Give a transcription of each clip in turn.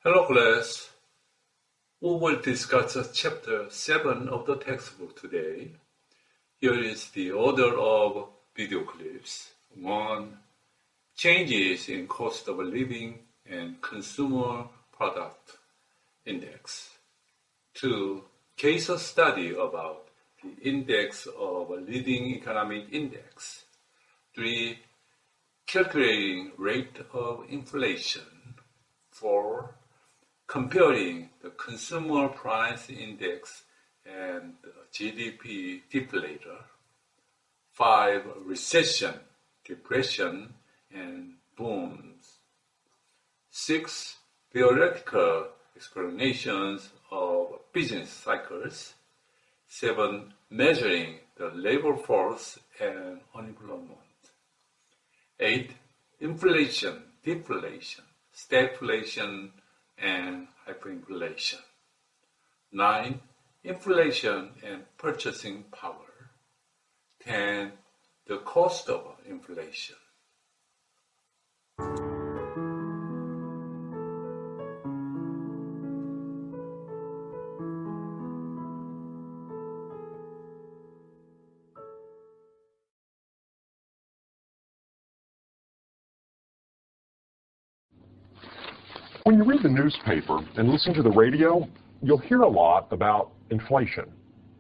Hello class, we will discuss chapter 7 of the textbook today. Here is the order of video clips. 1. Changes in cost of living and consumer product index. 2. Case study about the index of a leading economic index. 3. Calculating rate of inflation. 4. Comparing the consumer price index and the GDP deflator. 5. Recession, depression, and booms. 6. Theoretical explanations of business cycles. 7. Measuring the labor force and unemployment. 8. Inflation, deflation, stagflation, and hyperinflation. 9. Inflation and purchasing power. 10. The cost of inflation. When you read the newspaper and listen to the radio, you'll hear a lot about inflation.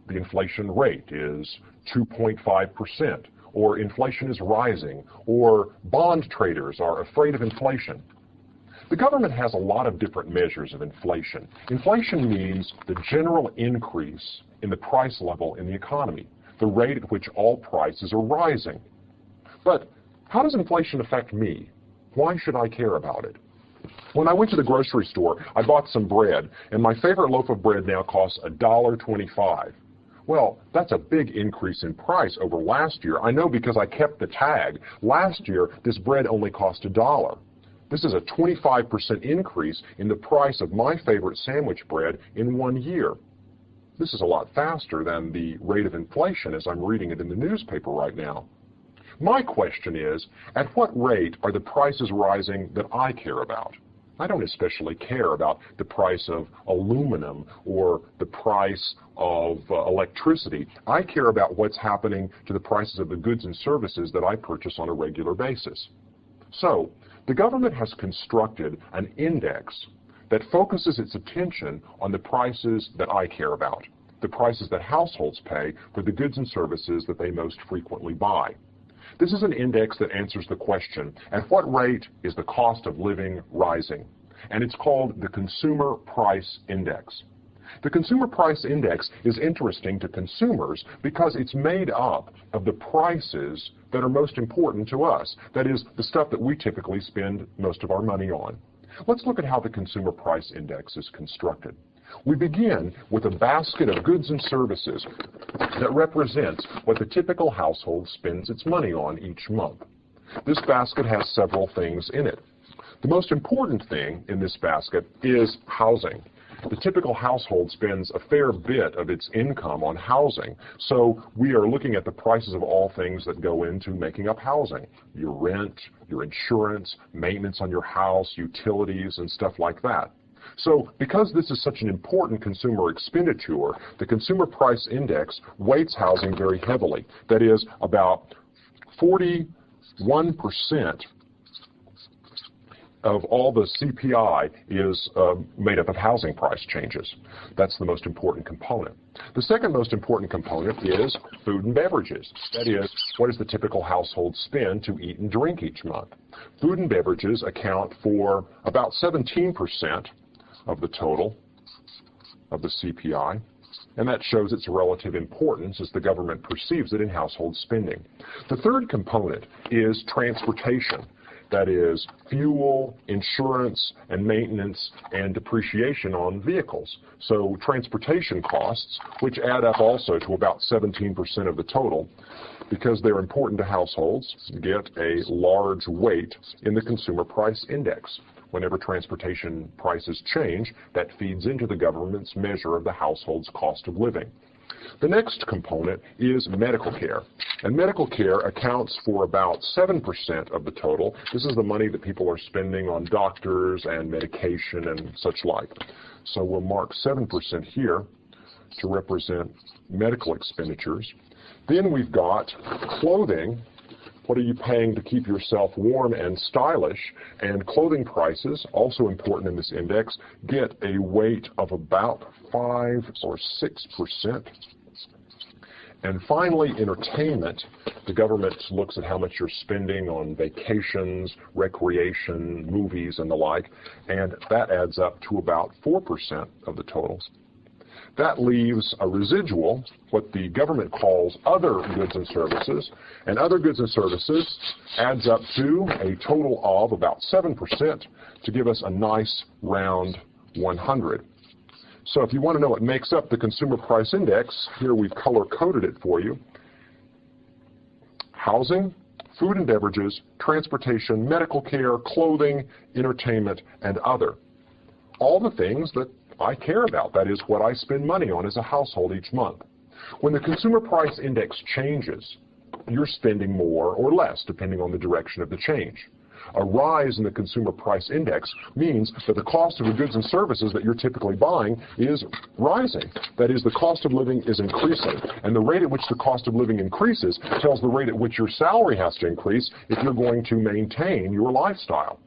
The inflation rate is 2.5%, or inflation is rising, or bond traders are afraid of inflation. The government has a lot of different measures of inflation. Inflation means the general increase in the price level in the economy, the rate at which all prices are rising. But how does inflation affect me? Why should I care about it? When I went to the grocery store, I bought some bread, and my favorite loaf of bread now costs $1.25. Well, that's a big increase in price over last year. I know because I kept the tag. Last year, this bread only cost $1. This is a 25% increase in the price of my favorite sandwich bread in 1 year. This is a lot faster than the rate of inflation as I'm reading it in the newspaper right now. My question is, at what rate are the prices rising that I care about? I don't especially care about the price of aluminum or the price of electricity. I care about what's happening to the prices of the goods and services that I purchase on a regular basis. So, the government has constructed an index that focuses its attention on the prices that I care about, the prices that households pay for the goods and services that they most frequently buy. This is an index that answers the question, at what rate is the cost of living rising? And it's called the Consumer Price Index. The Consumer Price Index is interesting to consumers because it's made up of the prices that are most important to us. That is, the stuff that we typically spend most of our money on. Let's look at how the Consumer Price Index is constructed. We begin with a basket of goods and services that represents what the typical household spends its money on each month. This basket has several things in it. The most important thing in this basket is housing. The typical household spends a fair bit of its income on housing, so we are looking at the prices of all things that go into making up housing. Your rent, your insurance, maintenance on your house, utilities, and stuff like that. So, because this is such an important consumer expenditure, the Consumer Price Index weights housing very heavily. That is, about 41% of all the CPI is made up of housing price changes. That's the most important component. The second most important component is food and beverages. That is, what does the typical household spend to eat and drink each month? Food and beverages account for about 17% of the total of the CPI, and that shows its relative importance as the government perceives it in household spending. The third component is transportation. That is, fuel, insurance, and maintenance, and depreciation on vehicles. So transportation costs, which add up also to about 17% of the total, because they're important to households, get a large weight in the Consumer Price Index. Whenever transportation prices change, that feeds into the government's measure of the household's cost of living. The next component is medical care. And medical care accounts for about 7% of the total. This is the money that people are spending on doctors and medication and such like. So we'll mark 7% here to represent medical expenditures. Then we've got clothing. What are you paying to keep yourself warm and stylish? And clothing prices, also important in this index, get a weight of about 5 or 6%. And finally, entertainment. The government looks at how much you're spending on vacations, recreation, movies, and the like, and that adds up to about 4% of the totals. That leaves a residual, what the government calls other goods and services, and other goods and services adds up to a total of about 7% to give us a nice round 100. So if you want to know what makes up the Consumer Price Index, here we've color-coded it for you. Housing, food and beverages, transportation, medical care, clothing, entertainment, and other. All the things that I care about, that is what I spend money on as a household each month. When the Consumer Price Index changes, you're spending more or less depending on the direction of the change. A rise in the Consumer Price Index means that the cost of the goods and services that you're typically buying is rising. That is, the cost of living is increasing. And the rate at which the cost of living increases tells the rate at which your salary has to increase if you're going to maintain your lifestyle.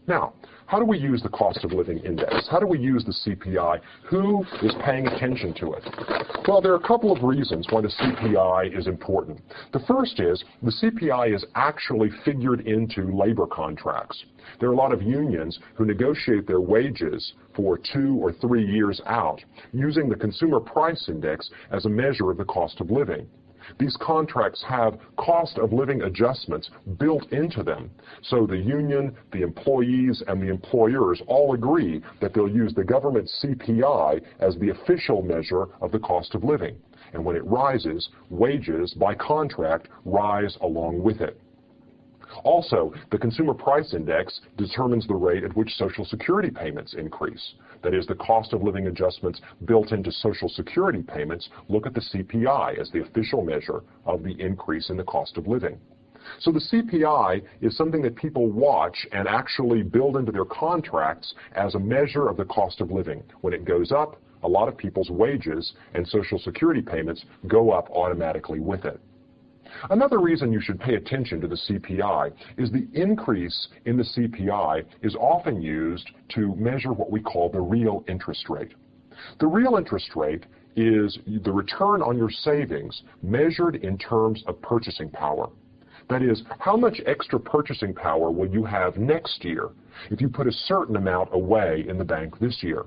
Now, how do we use the cost of living index? How do we use the CPI? Who is paying attention to it? Well, there are a couple of reasons why the CPI is important. The first is the CPI is actually figured into labor contracts. There are a lot of unions who negotiate their wages for 2 or 3 years out using the Consumer Price Index as a measure of the cost of living. These contracts have cost of living adjustments built into them. So the union, the employees, and the employers all agree that they'll use the government CPI as the official measure of the cost of living. And when it rises, wages, by contract, rise along with it. Also, the Consumer Price Index determines the rate at which Social Security payments increase. That is, the cost of living adjustments built into Social Security payments look at the CPI as the official measure of the increase in the cost of living. So the CPI is something that people watch and actually build into their contracts as a measure of the cost of living. When it goes up, a lot of people's wages and Social Security payments go up automatically with it. Another reason you should pay attention to the CPI is the increase in the CPI is often used to measure what we call the real interest rate. The real interest rate is the return on your savings measured in terms of purchasing power. That is, how much extra purchasing power will you have next year if you put a certain amount away in the bank this year?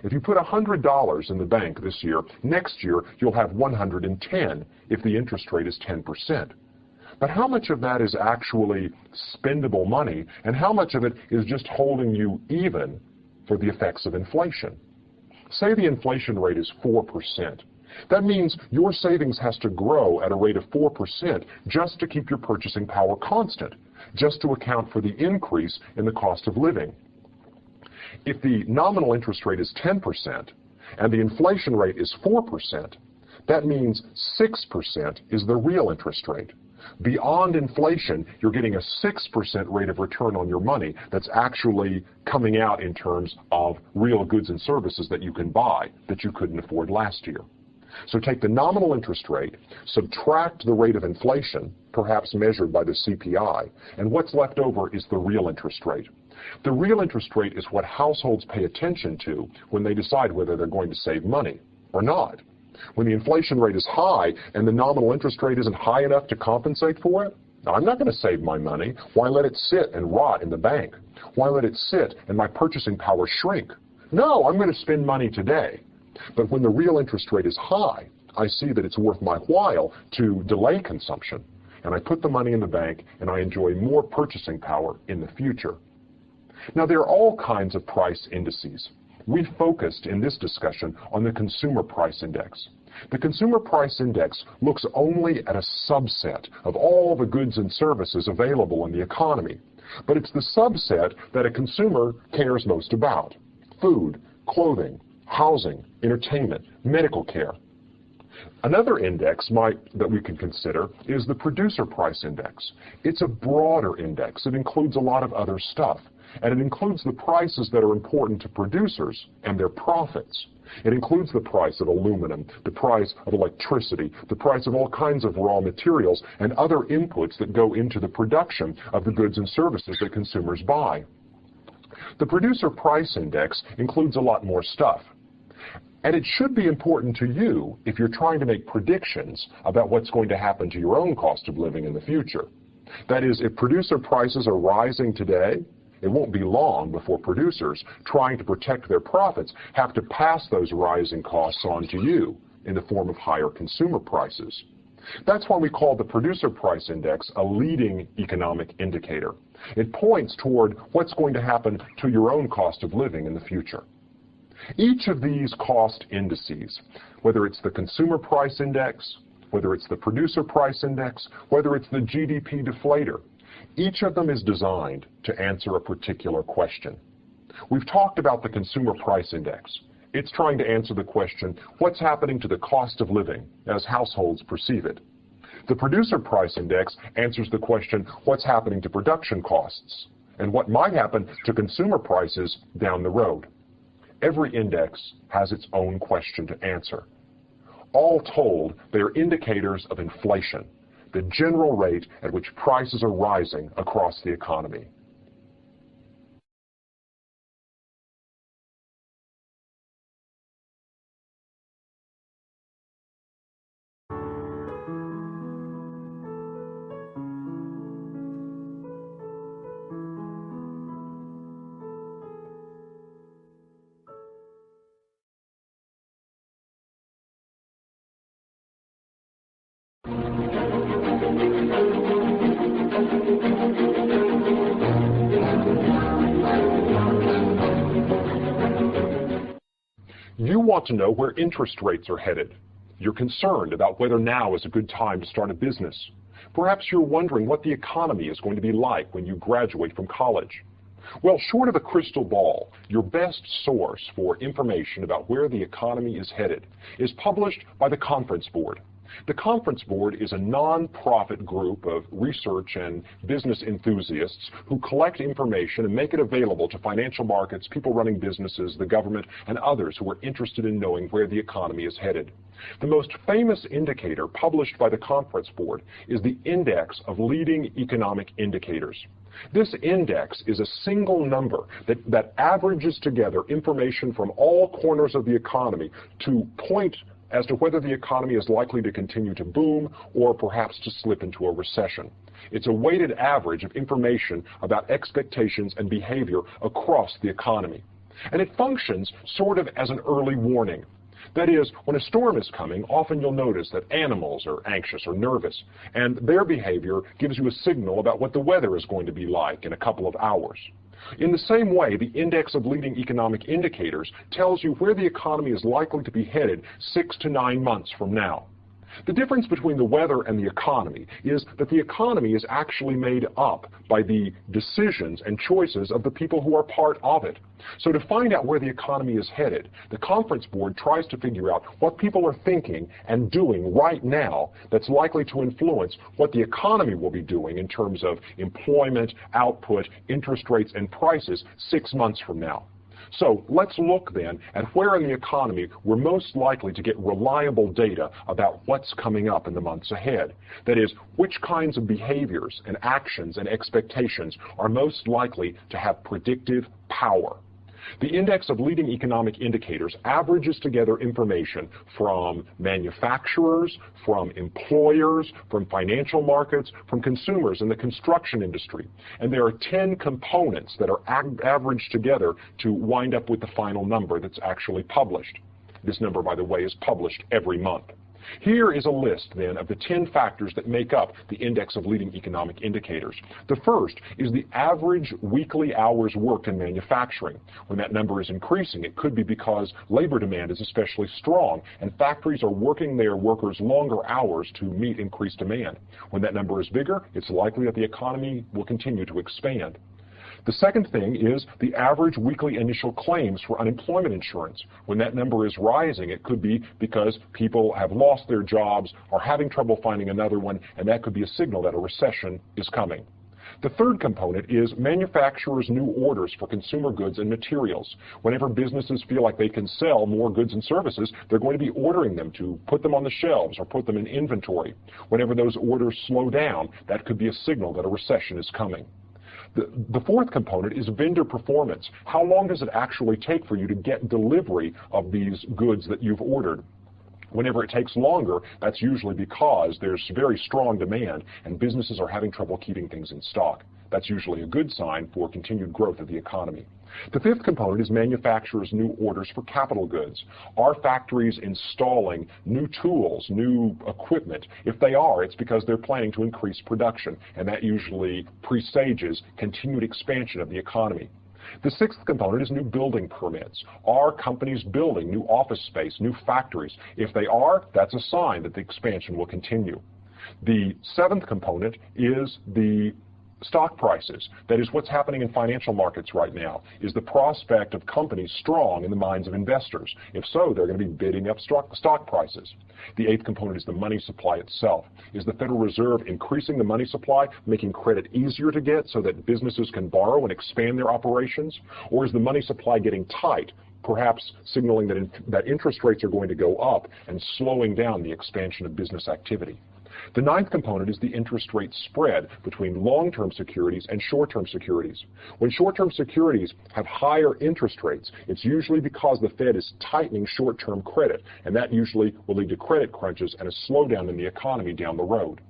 If you put $100 in the bank this year, next year you'll have $110 if the interest rate is 10%. But how much of that is actually spendable money, and how much of it is just holding you even for the effects of inflation? Say the inflation rate is 4%. That means your savings has to grow at a rate of 4% just to keep your purchasing power constant, just to account for the increase in the cost of living. If the nominal interest rate is 10% and the inflation rate is 4%, that means 6% is the real interest rate. Beyond inflation, you're getting a 6% rate of return on your money that's actually coming out in terms of real goods and services that you can buy that you couldn't afford last year. So take the nominal interest rate, subtract the rate of inflation, perhaps measured by the CPI, and what's left over is the real interest rate. The real interest rate is what households pay attention to when they decide whether they're going to save money or not. When the inflation rate is high and the nominal interest rate isn't high enough to compensate for it, I'm not going to save my money. Why let it sit and rot in the bank? Why let it sit and my purchasing power shrink? No, I'm going to spend money today. But when the real interest rate is high, I see that it's worth my while to delay consumption. And I put the money in the bank and I enjoy more purchasing power in the future. Now, there are all kinds of price indices. We focused in this discussion on the Consumer Price Index. The Consumer Price Index looks only at a subset of all the goods and services available in the economy. But it's the subset that a consumer cares most about: food, clothing, housing, entertainment, medical care. Another index that we can consider is the producer price index. It's a broader index. It includes a lot of other stuff, and it includes the prices that are important to producers and their profits. It includes the price of aluminum, the price of electricity, the price of all kinds of raw materials, and other inputs that go into the production of the goods and services that consumers buy. The producer price index includes a lot more stuff. And it should be important to you if you're trying to make predictions about what's going to happen to your own cost of living in the future. That is, if producer prices are rising today, it won't be long before producers, trying to protect their profits, have to pass those rising costs on to you in the form of higher consumer prices. That's why we call the producer price index a leading economic indicator. It points toward what's going to happen to your own cost of living in the future. Each of these cost indices, whether it's the consumer price index, whether it's the producer price index, whether it's the GDP deflator, each of them is designed to answer a particular question. We've talked about the consumer price index. It's trying to answer the question, what's happening to the cost of living as households perceive it? The producer price index answers the question, what's happening to production costs and what might happen to consumer prices down the road? Every index has its own question to answer. All told, they are indicators of inflation, the general rate at which prices are rising across the economy. You want to know where interest rates are headed. You're concerned about whether now is a good time to start a business. Perhaps you're wondering what the economy is going to be like when you graduate from college. Well, short of a crystal ball, your best source for information about where the economy is headed is published by the Conference Board. The Conference Board is a non-profit group of research and business enthusiasts who collect information and make it available to financial markets, people running businesses, the government, and others who are interested in knowing where the economy is headed. The most famous indicator published by the Conference Board is the Index of Leading Economic Indicators. This index is a single number that averages together information from all corners of the economy to point as to whether the economy is likely to continue to boom or perhaps to slip into a recession. It's a weighted average of information about expectations and behavior across the economy. And it functions sort of as an early warning. That is, when a storm is coming, often you'll notice that animals are anxious or nervous, and their behavior gives you a signal about what the weather is going to be like in a couple of hours. In the same way, the Index of Leading Economic Indicators tells you where the economy is likely to be headed 6 to 9 months from now. The difference between the weather and the economy is that the economy is actually made up by the decisions and choices of the people who are part of it. So to find out where the economy is headed, the Conference Board tries to figure out what people are thinking and doing right now that's likely to influence what the economy will be doing in terms of employment, output, interest rates, and prices 6 months from now. So let's look then at where in the economy we're most likely to get reliable data about what's coming up in the months ahead. That is, which kinds of behaviors and actions and expectations are most likely to have predictive power. The Index of Leading Economic Indicators averages together information from manufacturers, from employers, from financial markets, from consumers in the construction industry. And there are 10 components that are averaged together to wind up with the final number that's actually published. This number, by the way, is published every month. Here is a list, then, of the 10 factors that make up the Index of Leading Economic Indicators. The first is the average weekly hours worked in manufacturing. When that number is increasing, it could be because labor demand is especially strong, and factories are working their workers longer hours to meet increased demand. When that number is bigger, it's likely that the economy will continue to expand. The second thing is the average weekly initial claims for unemployment insurance. When that number is rising, it could be because people have lost their jobs, are having trouble finding another one, and that could be a signal that a recession is coming. The third component is manufacturers' new orders for consumer goods and materials. Whenever businesses feel like they can sell more goods and services, they're going to be ordering them to put them on the shelves or put them in inventory. Whenever those orders slow down, that could be a signal that a recession is coming. The fourth component is vendor performance. How long does it actually take for you to get delivery of these goods that you've ordered? Whenever it takes longer, that's usually because there's very strong demand and businesses are having trouble keeping things in stock. That's usually a good sign for continued growth of the economy. The fifth component is manufacturers' new orders for capital goods. Are factories installing new tools, new equipment? If they are, it's because they're planning to increase production, and that usually presages continued expansion of the economy. The sixth component is new building permits. Are companies building new office space, new factories? If they are, that's a sign that the expansion will continue. The seventh component is the stock prices. That is what's happening in financial markets right now. Is the prospect of companies strong in the minds of investors? If so, they're going to be bidding up stock prices. The eighth component is the money supply itself. Is the Federal Reserve increasing the money supply, making credit easier to get so that businesses can borrow and expand their operations? Or is the money supply getting tight, perhaps signaling that interest rates are going to go up and slowing down the expansion of business activity? The ninth component is the interest rate spread between long-term securities and short-term securities. When short-term securities have higher interest rates, it's usually because the Fed is tightening short-term credit, and that usually will lead to credit crunches and a slowdown in the economy down the road.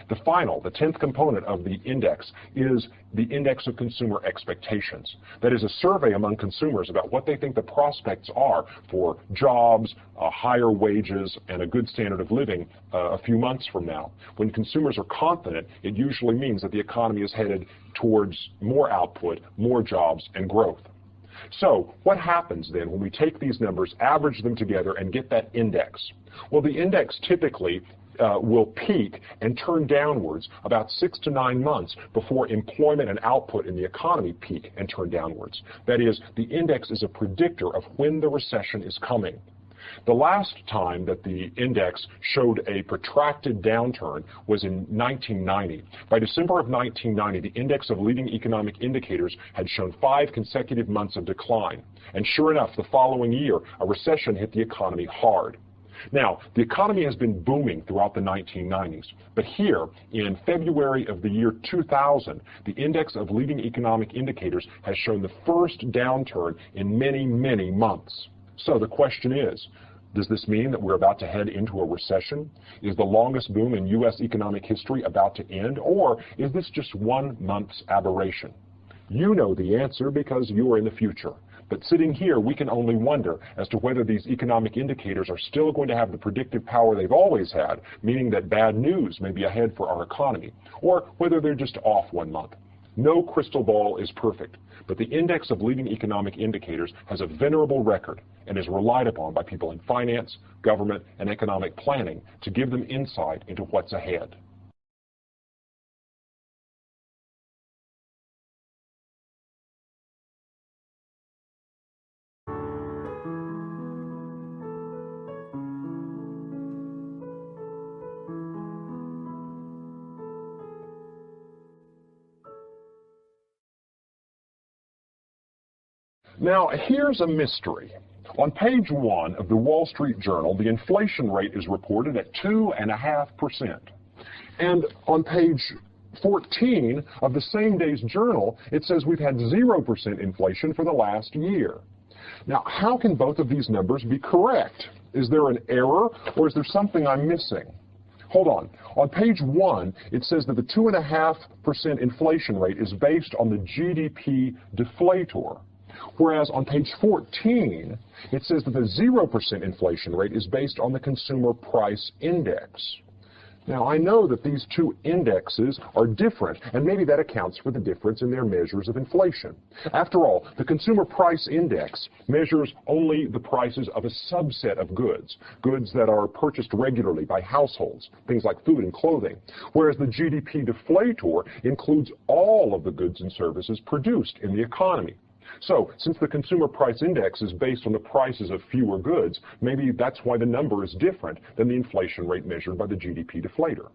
The 10th component of the index is the index of consumer expectations. That is a survey among consumers about what they think the prospects are for jobs, higher wages, and a good standard of living a few months from now. When consumers are confident, it usually means that the economy is headed towards more output, more jobs, and growth. So what happens then when we take these numbers, average them together, and get that index? Well, the index typically will peak and turn downwards about 6 to 9 months before employment and output in the economy peak and turn downwards. That is, the index is a predictor of when the recession is coming. The last time that the index showed a protracted downturn was in 1990. By December of 1990, the index of leading economic indicators had shown 5 consecutive months of decline. And sure enough, the following year, a recession hit the economy hard. Now, the economy has been booming throughout the 1990s, but here, in February of the year 2000, the index of leading economic indicators has shown the first downturn in many, many months. So the question is, does this mean that we're about to head into a recession? Is the longest boom in U.S. economic history about to end, or is this just 1 month's aberration? You know the answer because you are in the future. But sitting here, we can only wonder as to whether these economic indicators are still going to have the predictive power they've always had, meaning that bad news may be ahead for our economy, or whether they're just off 1 month. No crystal ball is perfect, but the index of leading economic indicators has a venerable record and is relied upon by people in finance, government, and economic planning to give them insight into what's ahead. Now, here's a mystery. On page 1 of the Wall Street Journal, the inflation rate is reported at 2.5%. And on page 14 of the same day's journal, it says we've had 0% inflation for the last year. Now, how can both of these numbers be correct? Is there an error, or is there something I'm missing? Hold on. On page 1, it says that the 2.5% inflation rate is based on the GDP deflator. Whereas on page 14, it says that the 0% inflation rate is based on the consumer price index. Now, I know that these two indexes are different, and maybe that accounts for the difference in their measures of inflation. After all, the Consumer Price Index measures only the prices of a subset of goods, goods that are purchased regularly by households, things like food and clothing, whereas the GDP deflator includes all of the goods and services produced in the economy. So, since the Consumer Price Index is based on the prices of fewer goods, maybe that's why the number is different than the inflation rate measured by the GDP deflator.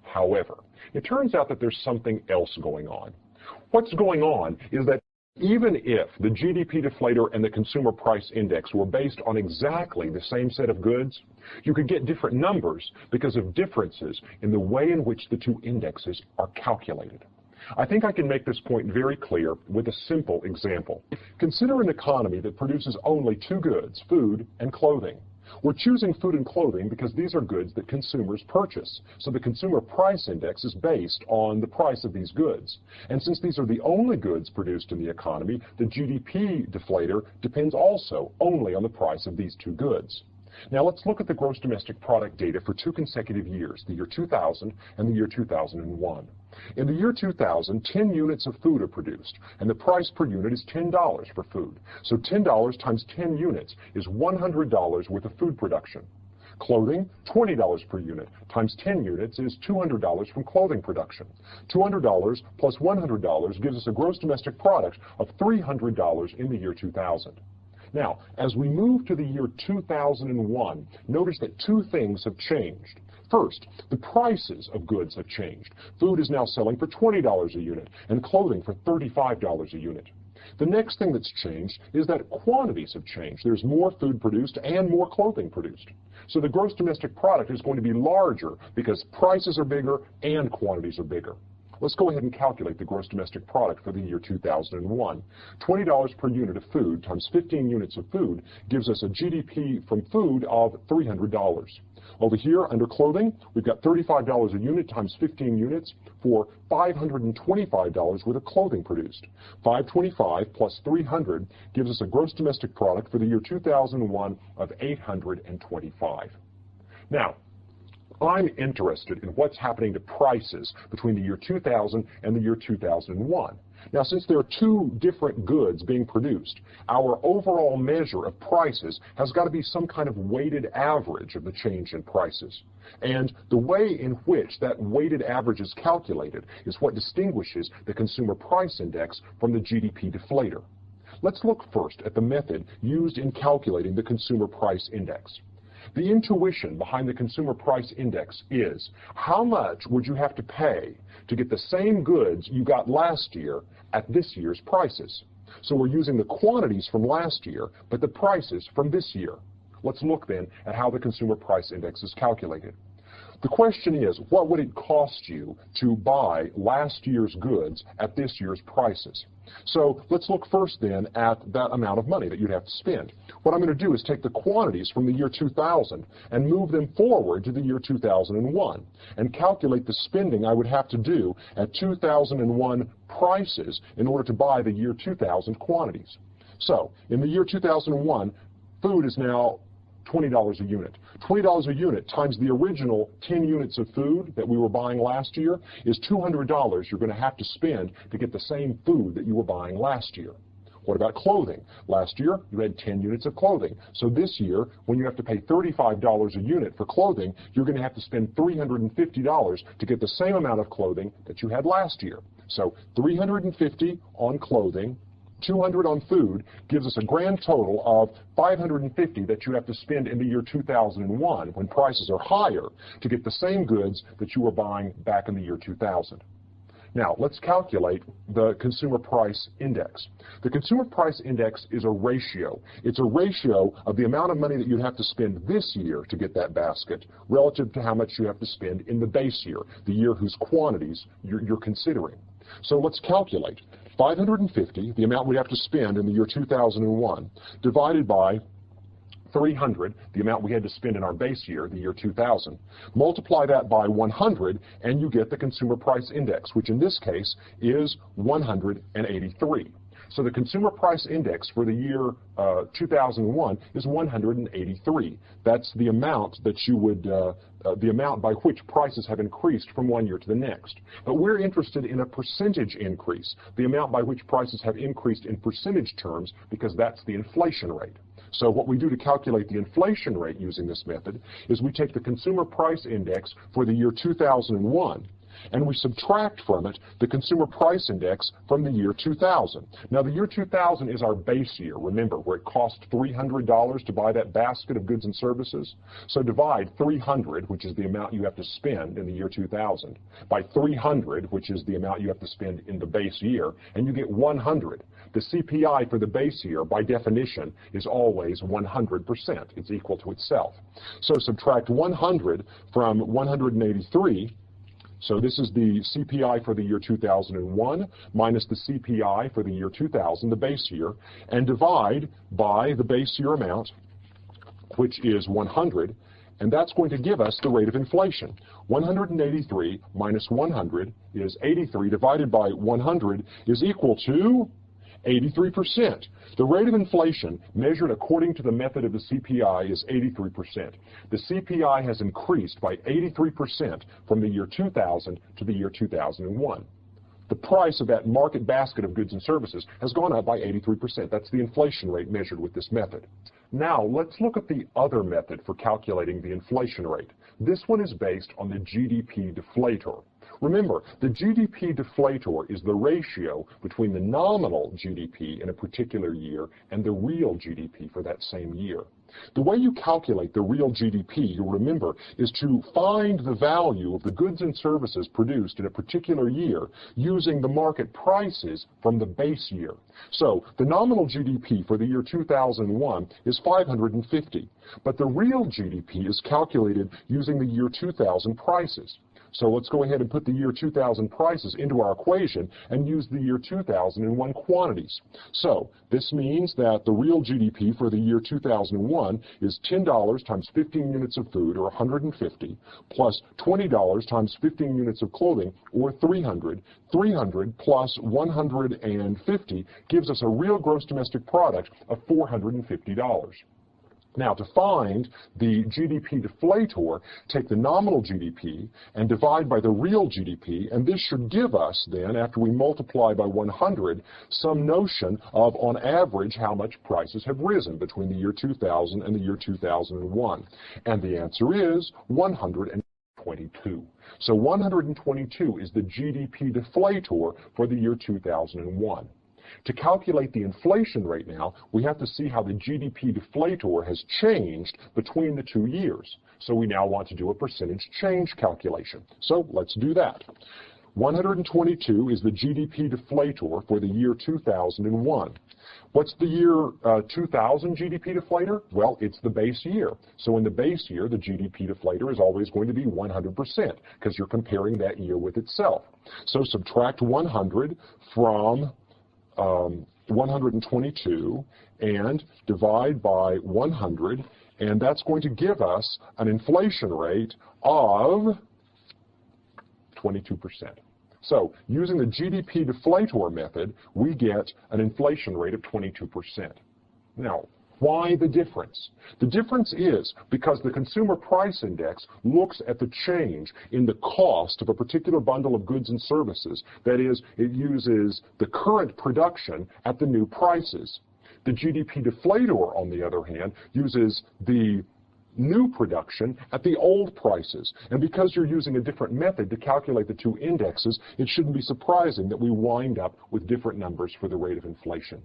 However, it turns out that there's something else going on. What's going on is that even if the GDP deflator and the Consumer Price Index were based on exactly the same set of goods, you could get different numbers because of differences in the way in which the two indexes are calculated. I think I can make this point very clear with a simple example. Consider an economy that produces only two goods, food and clothing. We're choosing food and clothing because these are goods that consumers purchase. So the Consumer Price Index is based on the price of these goods. And since these are the only goods produced in the economy, the GDP deflator depends also only on the price of these two goods. Now let's look at the gross domestic product data for two consecutive years, the year 2000 and the year 2001. In the year 2000, 10 units of food are produced, and the price per unit is $10 for food. So $10 times 10 units is $100 worth of food production. Clothing, $20 per unit, times 10 units is $200 from clothing production. $200 plus $100 gives us a gross domestic product of $300 in the year 2000. Now, as we move to the year 2001, notice that two things have changed. First, the prices of goods have changed. Food is now selling for $20 a unit, and clothing for $35 a unit. The next thing that's changed is that quantities have changed. There's more food produced and more clothing produced. So the gross domestic product is going to be larger because prices are bigger and quantities are bigger. Let's go ahead and calculate the gross domestic product for the year 2001. $20 per unit of food times 15 units of food gives us a GDP from food of $300. Over here, under clothing, we've got $35 a unit times 15 units for $525 worth of clothing produced. 525 plus 300 gives us a gross domestic product for the year 2001 of $825. Now, I'm interested in what's happening to prices between the year 2000 and the year 2001. Now, since there are two different goods being produced, our overall measure of prices has got to be some kind of weighted average of the change in prices. And the way in which that weighted average is calculated is what distinguishes the Consumer Price Index from the GDP deflator. Let's look first at the method used in calculating the Consumer Price Index. The intuition behind the Consumer Price Index is, how much would you have to pay to get the same goods you got last year at this year's prices? So we're using the quantities from last year, but the prices from this year. Let's look then at how the Consumer Price Index is calculated. The question is, what would it cost you to buy last year's goods at this year's prices? So let's look first then at that amount of money that you'd have to spend. What I'm going to do is take the quantities from the year 2000 and move them forward to the year 2001 and calculate the spending I would have to do at 2001 prices in order to buy the year 2000 quantities. So in the year 2001, food is now $20 a unit. $20 a unit times the original 10 units of food that we were buying last year is $200 you're going to have to spend to get the same food that you were buying last year. What about clothing? Last year, you had 10 units of clothing. So this year, when you have to pay $35 a unit for clothing, you're going to have to spend $350 to get the same amount of clothing that you had last year. So $350 on clothing, $200 on food gives us a grand total of $550 that you have to spend in the year 2001 when prices are higher to get the same goods that you were buying back in the year 2000. Now, let's calculate the Consumer Price Index. The Consumer Price Index is a ratio. It's a ratio of the amount of money that you'd have to spend this year to get that basket relative to how much you have to spend in the base year, the year whose quantities you're considering. So let's calculate. 550, the amount we have to spend in the year 2001, divided by 300, the amount we had to spend in our base year, the year 2000. Multiply that by 100, and you get the Consumer Price Index, which in this case is 183. So the consumer price index for the year 2001 is 183. That's the amount that you would, the amount by which prices have increased from one year to the next. But we're interested in a percentage increase, the amount by which prices have increased in percentage terms, because that's the inflation rate. So what we do to calculate the inflation rate using this method is we take the consumer price index for the year 2001 and we subtract from it the consumer price index from the year 2000. Now the year 2000 is our base year, remember, where it cost $300 to buy that basket of goods and services. So divide 300, which is the amount you have to spend in the year 2000, by 300, which is the amount you have to spend in the base year, and you get 100. The CPI for the base year, by definition, is always 100%. It's equal to itself. So subtract 100 from 183. So this is the CPI for the year 2001 minus the CPI for the year 2000, the base year, and divide by the base year amount, which is 100, and that's going to give us the rate of inflation. 183 minus 100 is 83, divided by 100 is equal to 83%. The rate of inflation measured according to the method of the CPI is 83%. The CPI has increased by 83% from the year 2000 to the year 2001. The price of that market basket of goods and services has gone up by 83%. That's the inflation rate measured with this method. Now, let's look at the other method for calculating the inflation rate. This one is based on the GDP deflator. Remember, the GDP deflator is the ratio between the nominal GDP in a particular year and the real GDP for that same year. The way you calculate the real GDP, you'll remember, is to find the value of the goods and services produced in a particular year using the market prices from the base year. So the nominal GDP for the year 2001 is 550, but the real GDP is calculated using the year 2000 prices. So let's go ahead and put the year 2000 prices into our equation and use the year 2001 quantities. So this means that the real GDP for the year 2001 is $10 times 15 units of food, or 150, plus $20 times 15 units of clothing, or 300. 300 plus 150 gives us a real gross domestic product of $450. Now, to find the GDP deflator, take the nominal GDP and divide by the real GDP, and this should give us then, after we multiply by 100, some notion of, on average, how much prices have risen between the year 2000 and the year 2001. And the answer is 122. So 122 is the GDP deflator for the year 2001. To calculate the inflation rate now, we have to see how the GDP deflator has changed between the 2 years. So we now want to do a percentage change calculation. So let's do that. 122 is the GDP deflator for the year 2001. What's the year 2000 GDP deflator? Well, it's the base year. So in the base year, the GDP deflator is always going to be 100% because you're comparing that year with itself. So subtract 100 from 122 and divide by 100, and that's going to give us an inflation rate of 22%. So using the GDP deflator method, we get an inflation rate of 22%. Now, why the difference? The difference is because the consumer price index looks at the change in the cost of a particular bundle of goods and services. That is, it uses the current production at the new prices. The GDP deflator, on the other hand, uses the new production at the old prices. And because you're using a different method to calculate the two indexes, it shouldn't be surprising that we wind up with different numbers for the rate of inflation.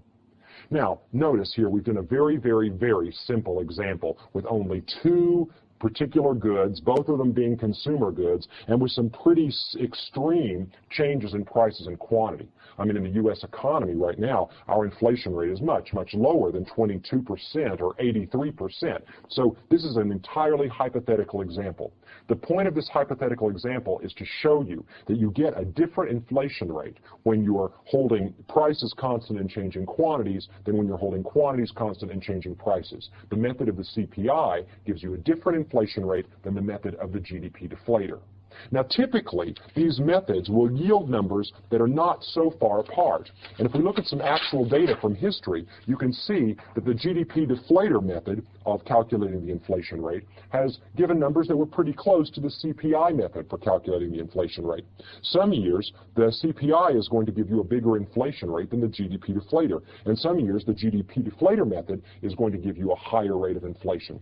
Now, notice here we've done a very, very, very simple example with only two particular goods, both of them being consumer goods, and with some pretty extreme changes in prices and quantity. I mean, in the U.S. economy right now, our inflation rate is much, much lower than 22% or 83%. So this is an entirely hypothetical example. The point of this hypothetical example is to show you that you get a different inflation rate when you are holding prices constant and changing quantities than when you're holding quantities constant and changing prices. The method of the CPI gives you a different inflation rate than the method of the GDP deflator. Now, typically, these methods will yield numbers that are not so far apart. And if we look at some actual data from history, you can see that the GDP deflator method of calculating the inflation rate has given numbers that were pretty close to the CPI method for calculating the inflation rate. Some years, the CPI is going to give you a bigger inflation rate than the GDP deflator. And some years, the GDP deflator method is going to give you a higher rate of inflation.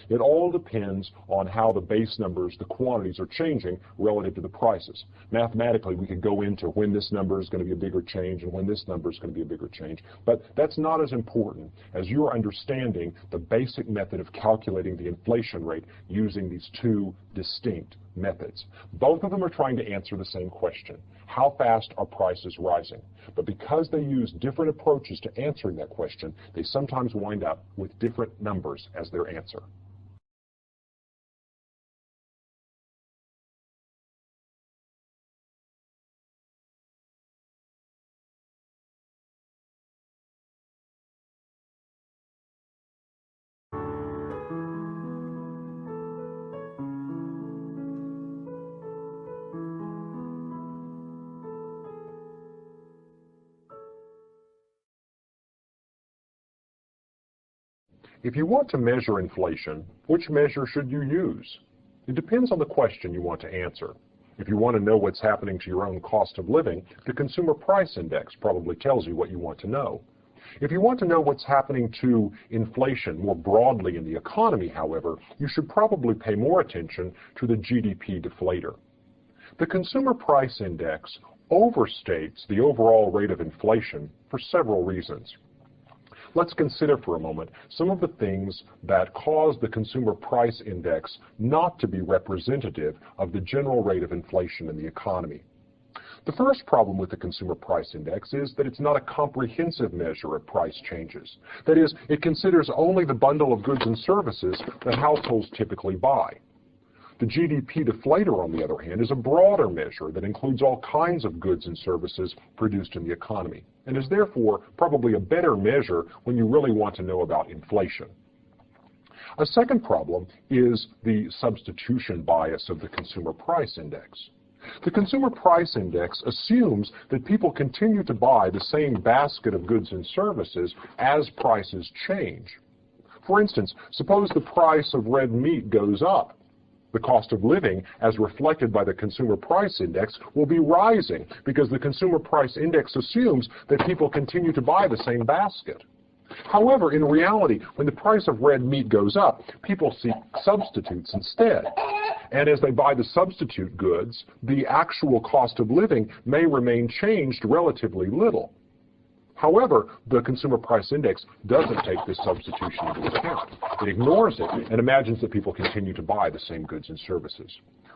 It all depends on how the base numbers, the quantities, are changing relative to the prices. Mathematically, we could go into when this number is going to be a bigger change and when this number is going to be a bigger change. But that's not as important as you're understanding the basic method of calculating the inflation rate using these two distinct methods. Both of them are trying to answer the same question. How fast are prices rising? But because they use different approaches to answering that question, they sometimes wind up with different numbers as their answer. If you want to measure inflation, which measure should you use? It depends on the question you want to answer. If you want to know what's happening to your own cost of living, the Consumer Price Index probably tells you what you want to know. If you want to know what's happening to inflation more broadly in the economy, however, you should probably pay more attention to the GDP deflator. The Consumer Price Index overstates the overall rate of inflation for several reasons. Let's consider for a moment some of the things that cause the Consumer Price Index not to be representative of the general rate of inflation in the economy. The first problem with the Consumer Price Index is that it's not a comprehensive measure of price changes. That is, it considers only the bundle of goods and services that households typically buy. The GDP deflator, on the other hand, is a broader measure that includes all kinds of goods and services produced in the economy, and is therefore probably a better measure when you really want to know about inflation. A second problem is the substitution bias of the Consumer Price Index. The Consumer Price Index assumes that people continue to buy the same basket of goods and services as prices change. For instance, suppose the price of red meat goes up. The cost of living, as reflected by the Consumer Price Index, will be rising because the Consumer Price Index assumes that people continue to buy the same basket. However, in reality, when the price of red meat goes up, people seek substitutes instead. And as they buy the substitute goods, the actual cost of living may remain changed relatively little. However, the Consumer Price Index doesn't take this substitution into account. It ignores it and imagines that people continue to buy the same goods and services.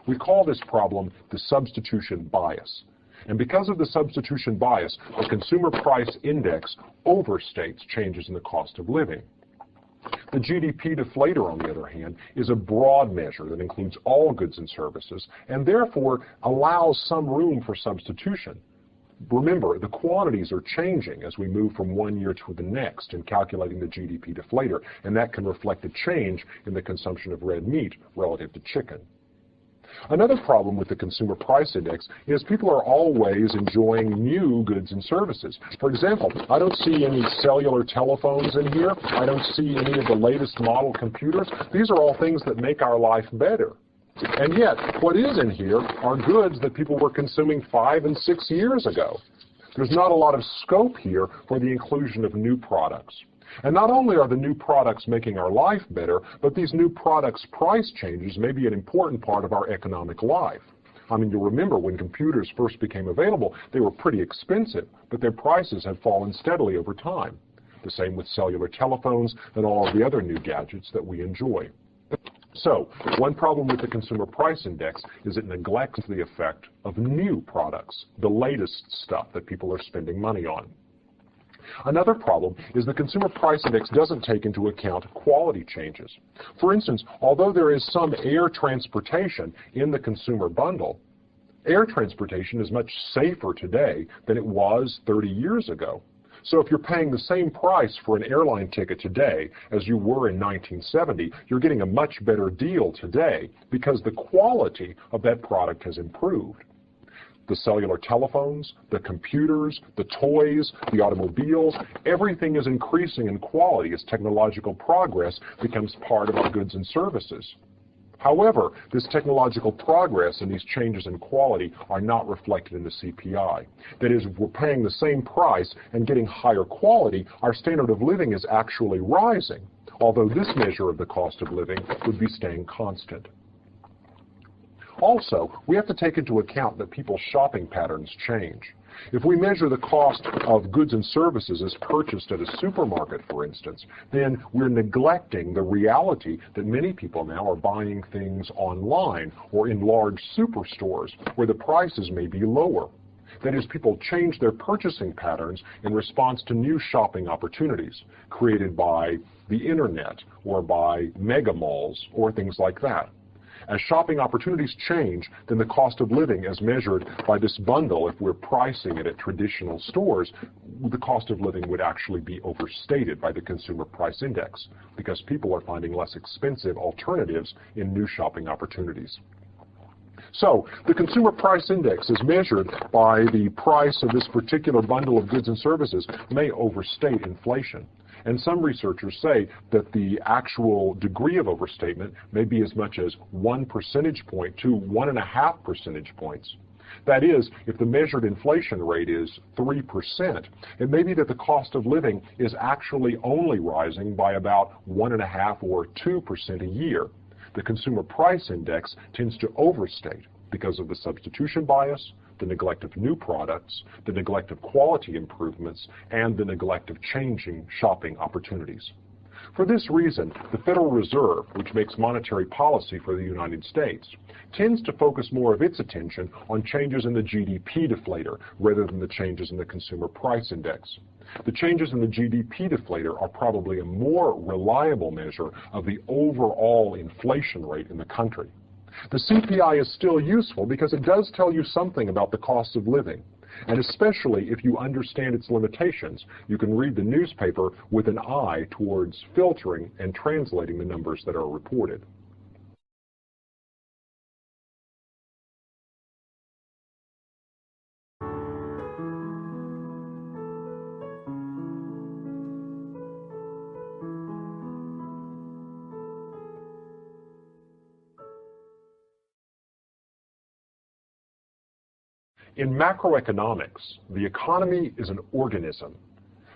We call this problem the substitution bias. And because of the substitution bias, the Consumer Price Index overstates changes in the cost of living. The GDP deflator, on the other hand, is a broad measure that includes all goods and services and therefore allows some room for substitution. Remember, the quantities are changing as we move from one year to the next in calculating the GDP deflator, and that can reflect a change in the consumption of red meat relative to chicken. Another problem with the Consumer Price Index is people are always enjoying new goods and services. For example, I don't see any cellular telephones in here. I don't see any of the latest model computers. These are all things that make our life better. And yet, what is in here are goods that people were consuming 5 and 6 years ago. There's not a lot of scope here for the inclusion of new products. And not only are the new products making our life better, but these new products' price changes may be an important part of our economic life. I mean, you'll remember when computers first became available, they were pretty expensive, but their prices have fallen steadily over time. The same with cellular telephones and all of the other new gadgets that we enjoy. So, one problem with the Consumer Price Index is it neglects the effect of new products, the latest stuff that people are spending money on. Another problem is the Consumer Price Index doesn't take into account quality changes. For instance, although there is some air transportation in the consumer bundle, air transportation is much safer today than it was 30 years ago. So if you're paying the same price for an airline ticket today as you were in 1970, you're getting a much better deal today because the quality of that product has improved. The cellular telephones, the computers, the toys, the automobiles, everything is increasing in quality as technological progress becomes part of our goods and services. However, this technological progress and these changes in quality are not reflected in the CPI. That is, if we're paying the same price and getting higher quality, our standard of living is actually rising, although this measure of the cost of living would be staying constant. Also, we have to take into account that people's shopping patterns change. If we measure the cost of goods and services as purchased at a supermarket, for instance, then we're neglecting the reality that many people now are buying things online or in large superstores where the prices may be lower. That is, people change their purchasing patterns in response to new shopping opportunities created by the internet or by mega malls or things like that. As shopping opportunities change, then the cost of living as measured by this bundle, if we're pricing it at traditional stores, the cost of living would actually be overstated by the Consumer Price Index because people are finding less expensive alternatives in new shopping opportunities. So the Consumer Price Index as measured by the price of this particular bundle of goods and services may overstate inflation. And some researchers say that the actual degree of overstatement may be as much as 1 percentage point to 1.5 percentage points. That is, if the measured inflation rate is 3%, it may be that the cost of living is actually only rising by about 1.5 or 2% a year. The Consumer Price Index tends to overstate because of the substitution bias, the neglect of new products, the neglect of quality improvements, and the neglect of changing shopping opportunities. For this reason, the Federal Reserve, which makes monetary policy for the United States, tends to focus more of its attention on changes in the GDP deflator rather than the changes in the Consumer Price Index. The changes in the GDP deflator are probably a more reliable measure of the overall inflation rate in the country. The CPI is still useful because it does tell you something about the cost of living. And especially if you understand its limitations, you can read the newspaper with an eye towards filtering and translating the numbers that are reported. In macroeconomics, the economy is an organism.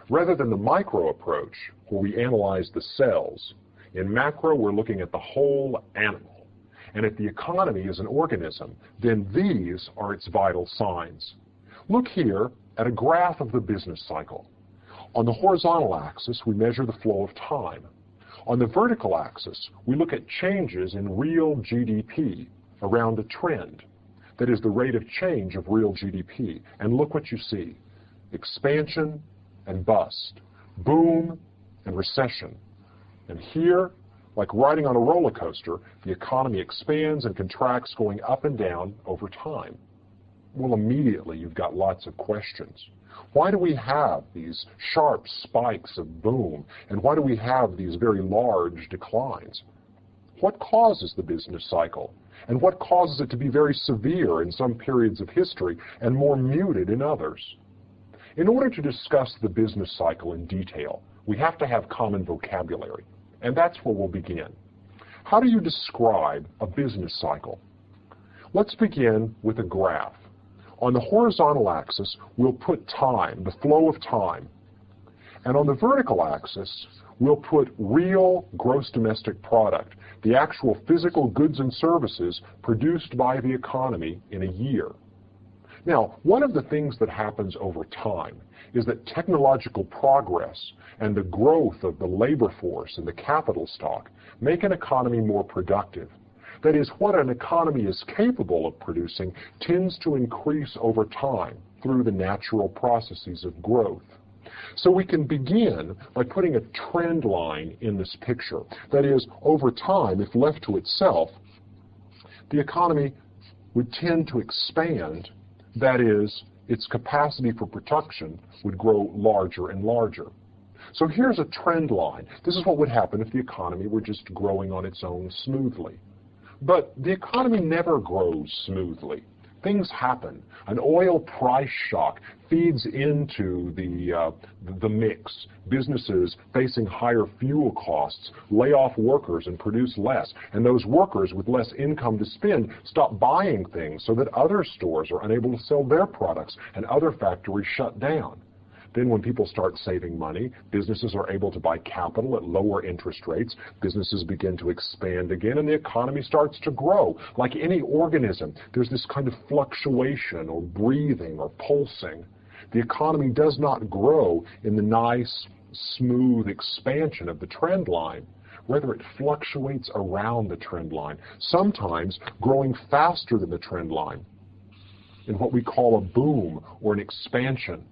Rather than the micro approach, where we analyze the cells, in macro we're looking at the whole animal. And if the economy is an organism, then these are its vital signs. Look here at a graph of the business cycle. On the horizontal axis, we measure the flow of time. On the vertical axis, we look at changes in real GDP around a trend. That is the rate of change of real GDP. And look what you see. Expansion and bust. Boom and recession. And here, like riding on a roller coaster, the economy expands and contracts going up and down over time. Well, immediately you've got lots of questions. Why do we have these sharp spikes of boom? And why do we have these very large declines? What causes the business cycle? And what causes it to be very severe in some periods of history and more muted in others? In order to discuss the business cycle in detail, we have to have common vocabulary, and that's where we'll begin. How do you describe a business cycle? Let's begin with a graph. On the horizontal axis, we'll put time, the flow of time. And on the vertical axis, we'll put real gross domestic product, the actual physical goods and services produced by the economy in a year. Now, one of the things that happens over time is that technological progress and the growth of the labor force and the capital stock make an economy more productive. That is, what an economy is capable of producing tends to increase over time through the natural processes of growth. So we can begin by putting a trend line in this picture. That is, over time, if left to itself, the economy would tend to expand. That is, its capacity for production would grow larger and larger. So here's a trend line. This is what would happen if the economy were just growing on its own smoothly. But the economy never grows smoothly. Things happen. An oil price shock feeds into the mix. Businesses facing higher fuel costs lay off workers and produce less. And those workers with less income to spend stop buying things so that other stores are unable to sell their products and other factories shut down. Then when people start saving money, businesses are able to buy capital at lower interest rates, businesses begin to expand again, and the economy starts to grow. Like any organism, there's this kind of fluctuation or breathing or pulsing. The economy does not grow in the nice, smooth expansion of the trend line. Rather, it fluctuates around the trend line, sometimes growing faster than the trend line in what we call a boom or an expansion.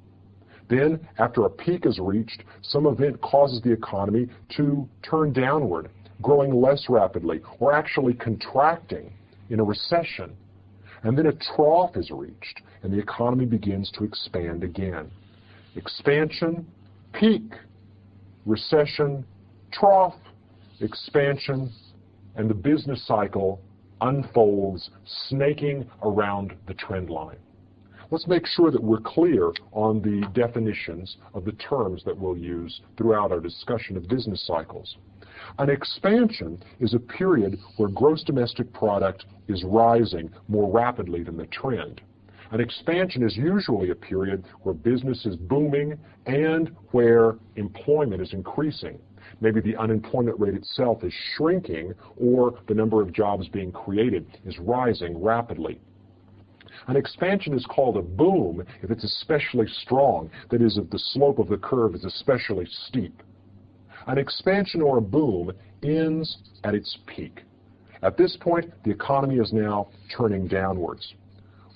Then, after a peak is reached, some event causes the economy to turn downward, growing less rapidly, or actually contracting in a recession. And then a trough is reached, and the economy begins to expand again. Expansion, peak, recession, trough, expansion, and the business cycle unfolds, snaking around the trend line. Let's make sure that we're clear on the definitions of the terms that we'll use throughout our discussion of business cycles. An expansion is a period where gross domestic product is rising more rapidly than the trend. An expansion is usually a period where business is booming and where employment is increasing. Maybe the unemployment rate itself is shrinking, or the number of jobs being created is rising rapidly. An expansion is called a boom if it's especially strong, that is, if the slope of the curve is especially steep. An expansion or a boom ends at its peak. At this point, the economy is now turning downwards.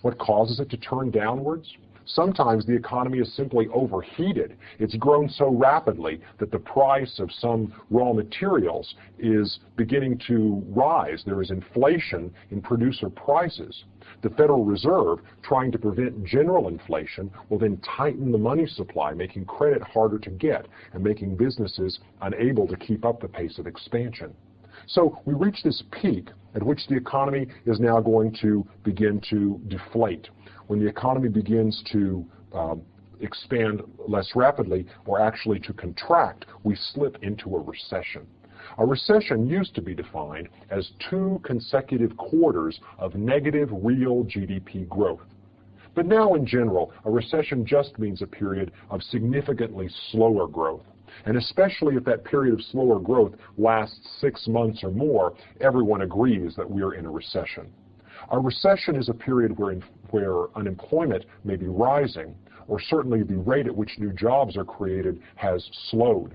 What causes it to turn downwards? Sometimes the economy is simply overheated. It's grown so rapidly that the price of some raw materials is beginning to rise. There is inflation in producer prices. The Federal Reserve, trying to prevent general inflation, will then tighten the money supply, making credit harder to get and making businesses unable to keep up the pace of expansion. So we reach this peak at which the economy is now going to begin to deflate. When the economy begins to expand less rapidly, or actually to contract, we slip into a recession. A recession used to be defined as 2 consecutive quarters of negative real GDP growth. But now, in general, a recession just means a period of significantly slower growth. And especially if that period of slower growth lasts 6 months or more, everyone agrees that we are in a recession. A recession is a period where unemployment may be rising, or certainly the rate at which new jobs are created has slowed.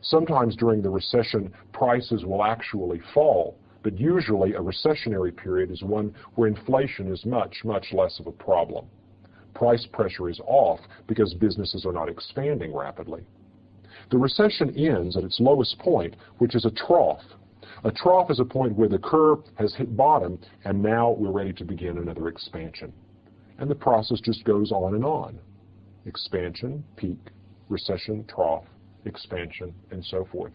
Sometimes during the recession, prices will actually fall, but usually a recessionary period is one where inflation is much, much less of a problem. Price pressure is off because businesses are not expanding rapidly. The recession ends at its lowest point, which is a trough. A trough is a point where the curve has hit bottom, and now we're ready to begin another expansion. And the process just goes on and on. Expansion, peak, recession, trough, expansion, and so forth.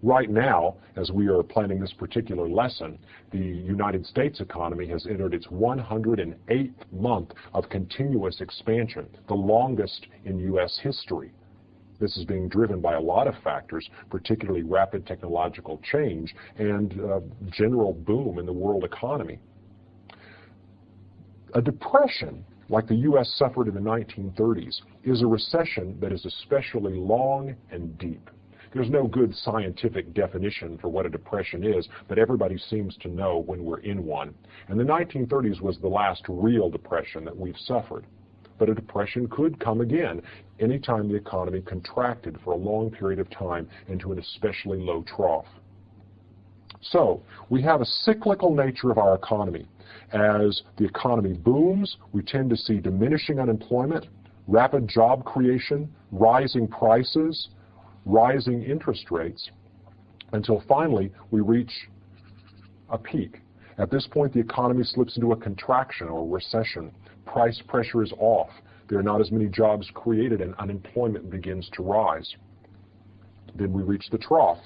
Right now, as we are planning this particular lesson, the United States economy has entered its 108th month of continuous expansion, the longest in U.S. history. This is being driven by a lot of factors, particularly rapid technological change and general boom in the world economy. A depression, like the U.S. suffered in the 1930s, is a recession that is especially long and deep. There's no good scientific definition for what a depression is, but everybody seems to know when we're in one. And the 1930s was the last real depression that we've suffered. But a depression could come again anytime the economy contracted for a long period of time into an especially low trough. So we have a cyclical nature of our economy. As the economy booms, we tend to see diminishing unemployment, rapid job creation, rising prices, rising interest rates, until finally we reach a peak. At this point, the economy slips into a contraction or recession. Price pressure is off. There are not as many jobs created, and unemployment begins to rise. Then we reach the trough,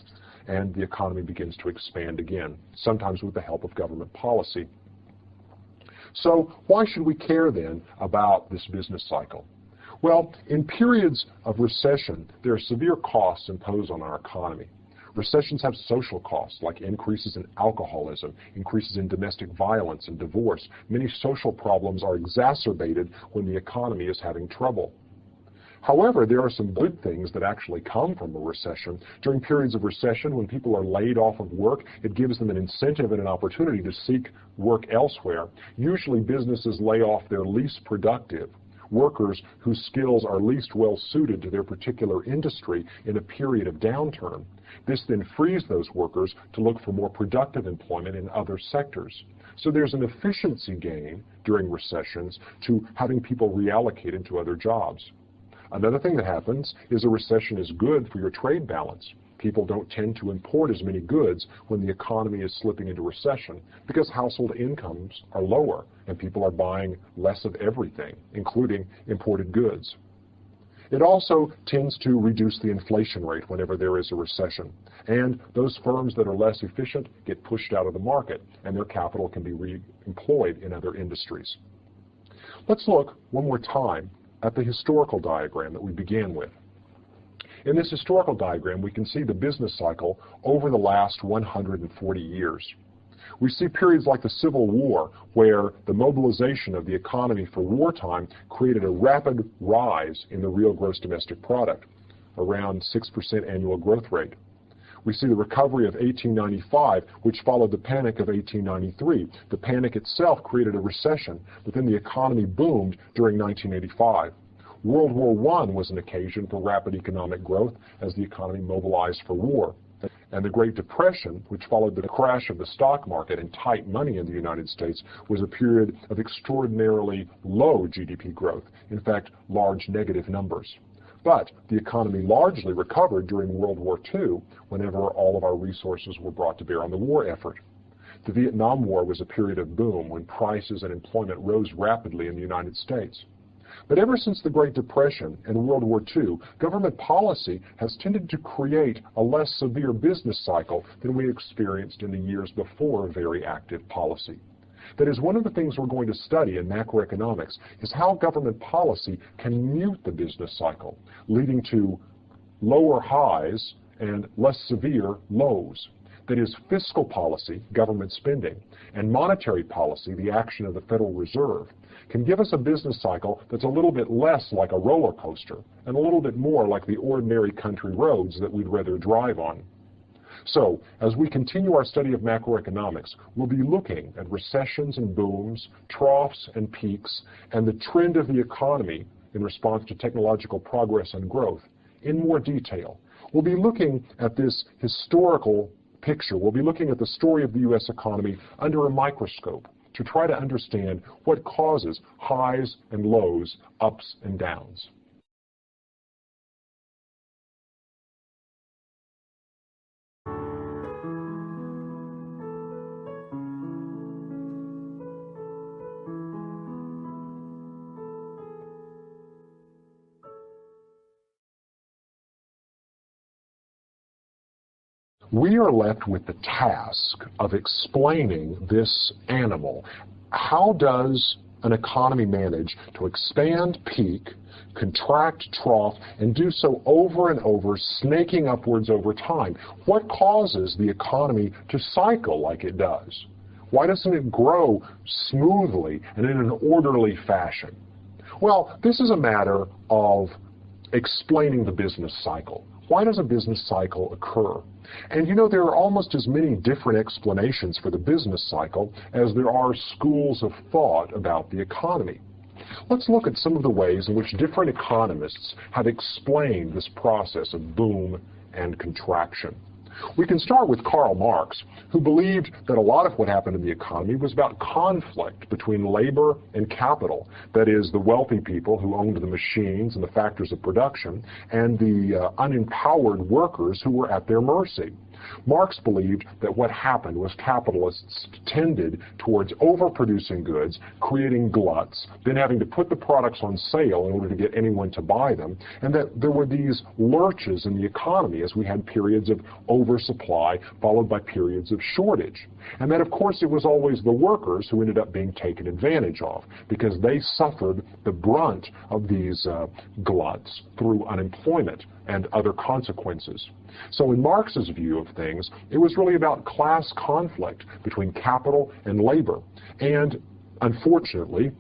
and the economy begins to expand again, sometimes with the help of government policy. So why should we care then about this business cycle? Well, in periods of recession, there are severe costs imposed on our economy. Recessions have social costs, like increases in alcoholism, increases in domestic violence and divorce. Many social problems are exacerbated when the economy is having trouble. However, there are some good things that actually come from a recession. During periods of recession, when people are laid off of work, it gives them an incentive and an opportunity to seek work elsewhere. Usually businesses lay off their least productive workers whose skills are least well suited to their particular industry in a period of downturn. This then frees those workers to look for more productive employment in other sectors. So there's an efficiency gain during recessions to having people reallocate into other jobs. Another thing that happens is a recession is good for your trade balance. People don't tend to import as many goods when the economy is slipping into recession because household incomes are lower and people are buying less of everything, including imported goods. It also tends to reduce the inflation rate whenever there is a recession. And those firms that are less efficient get pushed out of the market, and their capital can be re-employed in other industries. Let's look one more time at the historical diagram that we began with. In this historical diagram, we can see the business cycle over the last 140 years. We see periods like the Civil War, where the mobilization of the economy for wartime created a rapid rise in the real gross domestic product, around 6% annual growth rate. We see the recovery of 1895, which followed the panic of 1893. The panic itself created a recession, but then the economy boomed during 1985. World War I was an occasion for rapid economic growth as the economy mobilized for war. And the Great Depression, which followed the crash of the stock market and tight money in the United States, was a period of extraordinarily low GDP growth, in fact, large negative numbers. But the economy largely recovered during World War II, whenever all of our resources were brought to bear on the war effort. The Vietnam War was a period of boom when prices and employment rose rapidly in the United States. But ever since the Great Depression and World War II, government policy has tended to create a less severe business cycle than we experienced in the years before very active policy. That is, one of the things we're going to study in macroeconomics is how government policy can mute the business cycle, leading to lower highs and less severe lows. That is, fiscal policy, government spending, and monetary policy, the action of the Federal Reserve, can give us a business cycle that's a little bit less like a roller coaster and a little bit more like the ordinary country roads that we'd rather drive on. So, as we continue our study of macroeconomics, we'll be looking at recessions and booms, troughs and peaks, and the trend of the economy in response to technological progress and growth in more detail. We'll be looking at this historical picture. We'll be looking at the story of the U.S. economy under a microscope to try to understand what causes highs and lows, ups and downs. We are left with the task of explaining this animal. How does an economy manage to expand peak, contract trough, and do so over and over, snaking upwards over time? What causes the economy to cycle like it does? Why doesn't it grow smoothly and in an orderly fashion? Well, this is a matter of explaining the business cycle. Why does a business cycle occur? And you know, there are almost as many different explanations for the business cycle as there are schools of thought about the economy. Let's look at some of the ways in which different economists have explained this process of boom and contraction. We can start with Karl Marx, who believed that a lot of what happened in the economy was about conflict between labor and capital. That is, the wealthy people who owned the machines and the factors of production, and the unempowered workers who were at their mercy. Marx believed that what happened was capitalists tended towards overproducing goods, creating gluts, then having to put the products on sale in order to get anyone to buy them, and that there were these lurches in the economy as we had periods of oversupply followed by periods of shortage. And that, of course, it was always the workers who ended up being taken advantage of because they suffered the brunt of these gluts through unemployment and other consequences. So in Marx's view of things, it was really about class conflict between capital and labor. And unfortunately,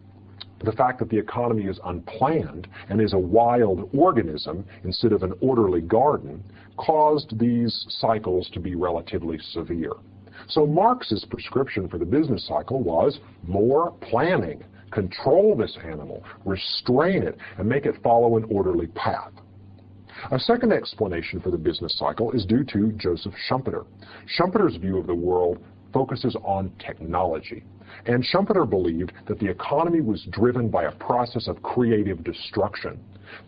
the fact that the economy is unplanned and is a wild organism instead of an orderly garden caused these cycles to be relatively severe. So Marx's prescription for the business cycle was more planning. Control this animal, restrain it, and make it follow an orderly path. A second explanation for the business cycle is due to Joseph Schumpeter. Schumpeter's view of the world focuses on technology. And Schumpeter believed that the economy was driven by a process of creative destruction.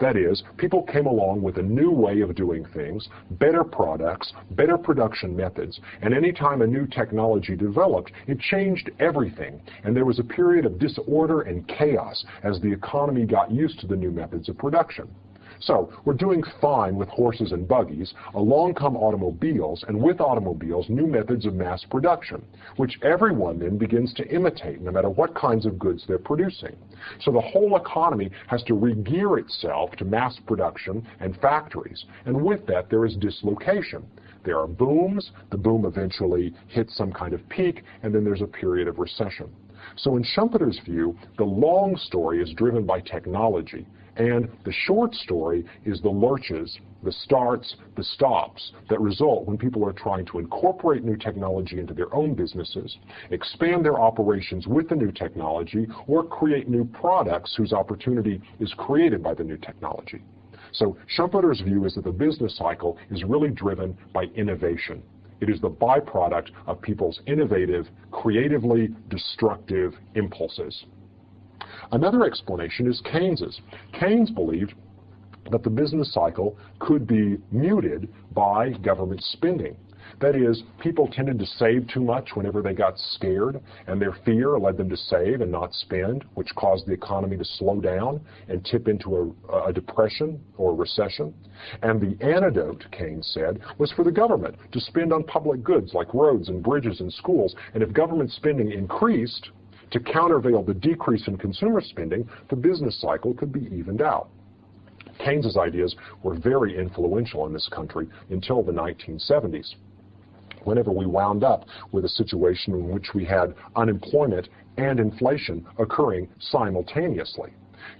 That is, people came along with a new way of doing things, better products, better production methods, and any time a new technology developed, it changed everything, and there was a period of disorder and chaos as the economy got used to the new methods of production. So, we're doing fine with horses and buggies. Along come automobiles, and with automobiles, new methods of mass production, which everyone then begins to imitate, no matter what kinds of goods they're producing. So the whole economy has to re-gear itself to mass production and factories, and with that there is dislocation. There are booms, the boom eventually hits some kind of peak, and then there's a period of recession. So in Schumpeter's view, the long story is driven by technology, and the short story is the lurches, the starts, the stops that result when people are trying to incorporate new technology into their own businesses, expand their operations with the new technology, or create new products whose opportunity is created by the new technology. So Schumpeter's view is that the business cycle is really driven by innovation. It is the byproduct of people's innovative, creatively destructive impulses. Another explanation is Keynes's. Keynes believed that the business cycle could be muted by government spending. That is, people tended to save too much whenever they got scared, and their fear led them to save and not spend, which caused the economy to slow down and tip into a depression or a recession. And the antidote, Keynes said, was for the government to spend on public goods like roads and bridges and schools. And if government spending increased to countervail the decrease in consumer spending, the business cycle could be evened out. Keynes's ideas were very influential in this country until the 1970s. Whenever we wound up with a situation in which we had unemployment and inflation occurring simultaneously.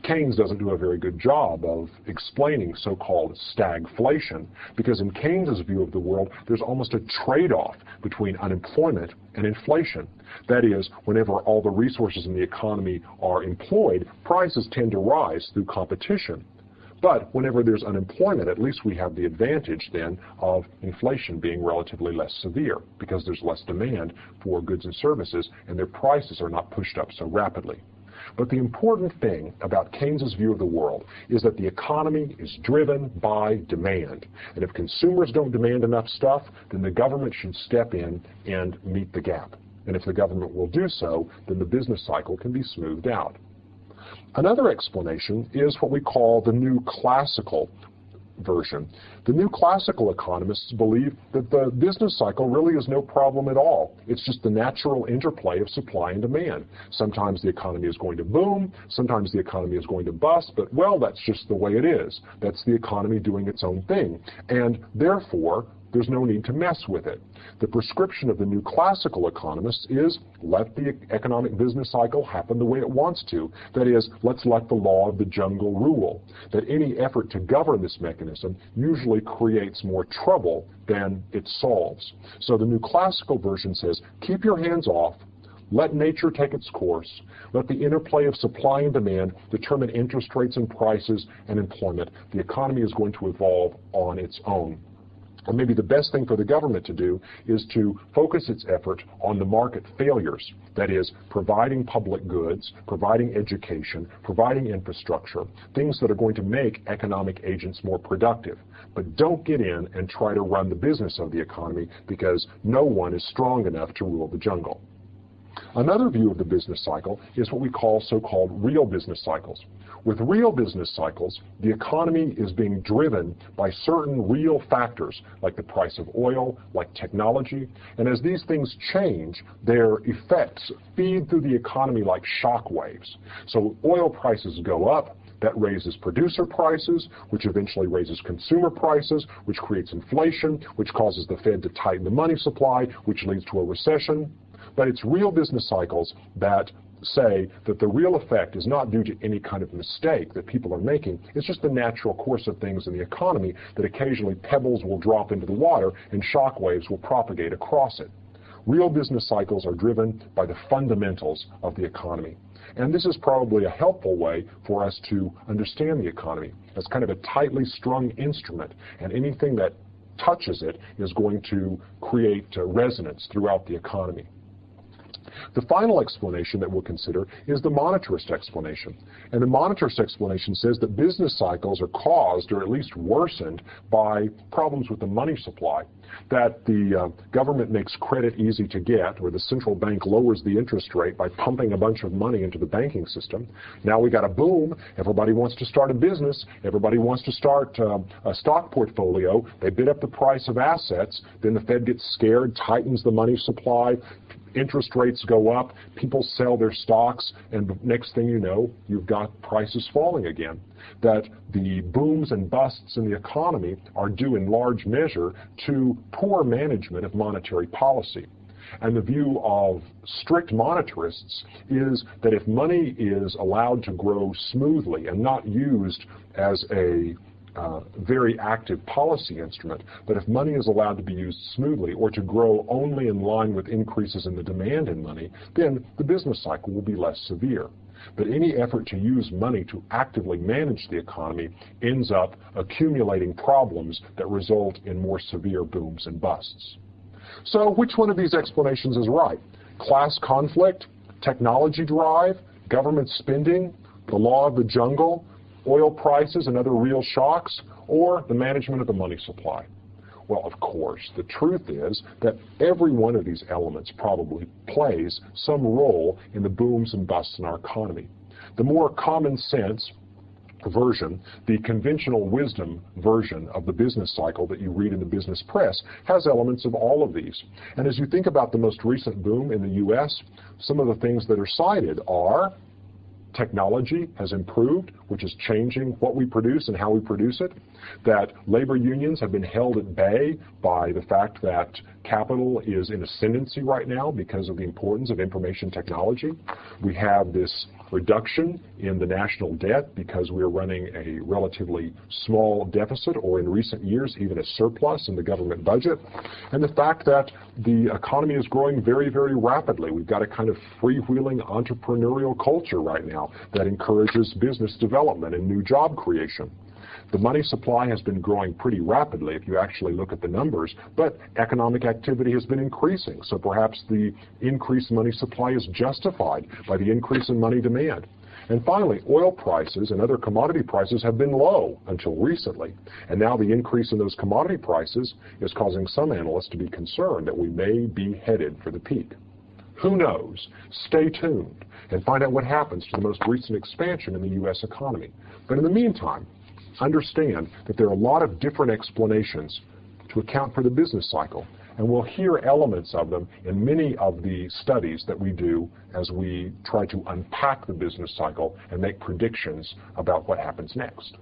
Keynes doesn't do a very good job of explaining so-called stagflation, because in Keynes's view of the world, there's almost a trade-off between unemployment and inflation. That is, whenever all the resources in the economy are employed, prices tend to rise through competition. But whenever there's unemployment, at least we have the advantage then of inflation being relatively less severe, because there's less demand for goods and services, and their prices are not pushed up so rapidly. But the important thing about Keynes's view of the world is that the economy is driven by demand. And if consumers don't demand enough stuff, then the government should step in and meet the gap. And if the government will do so, then the business cycle can be smoothed out. Another explanation is what we call the new classical version. The new classical economists believe that the business cycle really is no problem at all. It's just the natural interplay of supply and demand. Sometimes the economy is going to boom, sometimes the economy is going to bust, but well, that's just the way it is. That's the economy doing its own thing. And therefore, there's no need to mess with it. The prescription of the new classical economists is let the economic business cycle happen the way it wants to. That is, let's let the law of the jungle rule. That any effort to govern this mechanism usually creates more trouble than it solves. So the new classical version says, keep your hands off, let nature take its course, let the interplay of supply and demand determine interest rates and prices and employment. The economy is going to evolve on its own. Or maybe the best thing for the government to do is to focus its effort on the market failures, that is, providing public goods, providing education, providing infrastructure, things that are going to make economic agents more productive. But don't get in and try to run the business of the economy, because no one is strong enough to rule the jungle. Another view of the business cycle is what we call so-called real business cycles. With real business cycles, the economy is being driven by certain real factors, like the price of oil, like technology, and as these things change, their effects feed through the economy like shock waves. So oil prices go up, that raises producer prices, which eventually raises consumer prices, which creates inflation, which causes the Fed to tighten the money supply, which leads to a recession. But it's real business cycles that say that the real effect is not due to any kind of mistake that people are making. It's just the natural course of things in the economy, that occasionally pebbles will drop into the water and shock waves will propagate across it. Real business cycles are driven by the fundamentals of the economy. And this is probably a helpful way for us to understand the economy as kind of a tightly strung instrument, and anything that touches it is going to create resonance throughout the economy. The final explanation that we'll consider is the monetarist explanation. And the monetarist explanation says that business cycles are caused, or at least worsened, by problems with the money supply. That the government makes credit easy to get, or the central bank lowers the interest rate by pumping a bunch of money into the banking system. Now we got a boom. Everybody wants to start a business. Everybody wants to start a stock portfolio. They bid up the price of assets. Then the Fed gets scared, tightens the money supply. Interest rates go up, people sell their stocks, and next thing you know, you've got prices falling again. That the booms and busts in the economy are due in large measure to poor management of monetary policy. And the view of strict monetarists is that if money is allowed to grow smoothly and not used as a very active policy instrument, but if money is allowed to be used smoothly or to grow only in line with increases in the demand in money, then the business cycle will be less severe. But any effort to use money to actively manage the economy ends up accumulating problems that result in more severe booms and busts. So which one of these explanations is right? Class conflict, technology drive, government spending, the law of the jungle, oil prices and other real shocks, or the management of the money supply? Well, of course, the truth is that every one of these elements probably plays some role in the booms and busts in our economy. The more common sense version, the conventional wisdom version of the business cycle that you read in the business press, has elements of all of these. And as you think about the most recent boom in the U.S., some of the things that are cited are technology has improved, which is changing what we produce and how we produce it. That labor unions have been held at bay by the fact that capital is in ascendancy right now because of the importance of information technology. We have this reduction in the national debt because we are running a relatively small deficit, or in recent years even a surplus in the government budget. And the fact that the economy is growing very, very rapidly. We've got a kind of freewheeling entrepreneurial culture right now that encourages business development and new job creation. The money supply has been growing pretty rapidly if you actually look at the numbers, but economic activity has been increasing. So perhaps the increased money supply is justified by the increase in money demand. And finally, oil prices and other commodity prices have been low until recently. And now the increase in those commodity prices is causing some analysts to be concerned that we may be headed for the peak. Who knows? Stay tuned and find out what happens to the most recent expansion in the U.S. economy. But in the meantime, understand that there are a lot of different explanations to account for the business cycle, and we'll hear elements of them in many of the studies that we do as we try to unpack the business cycle and make predictions about what happens next.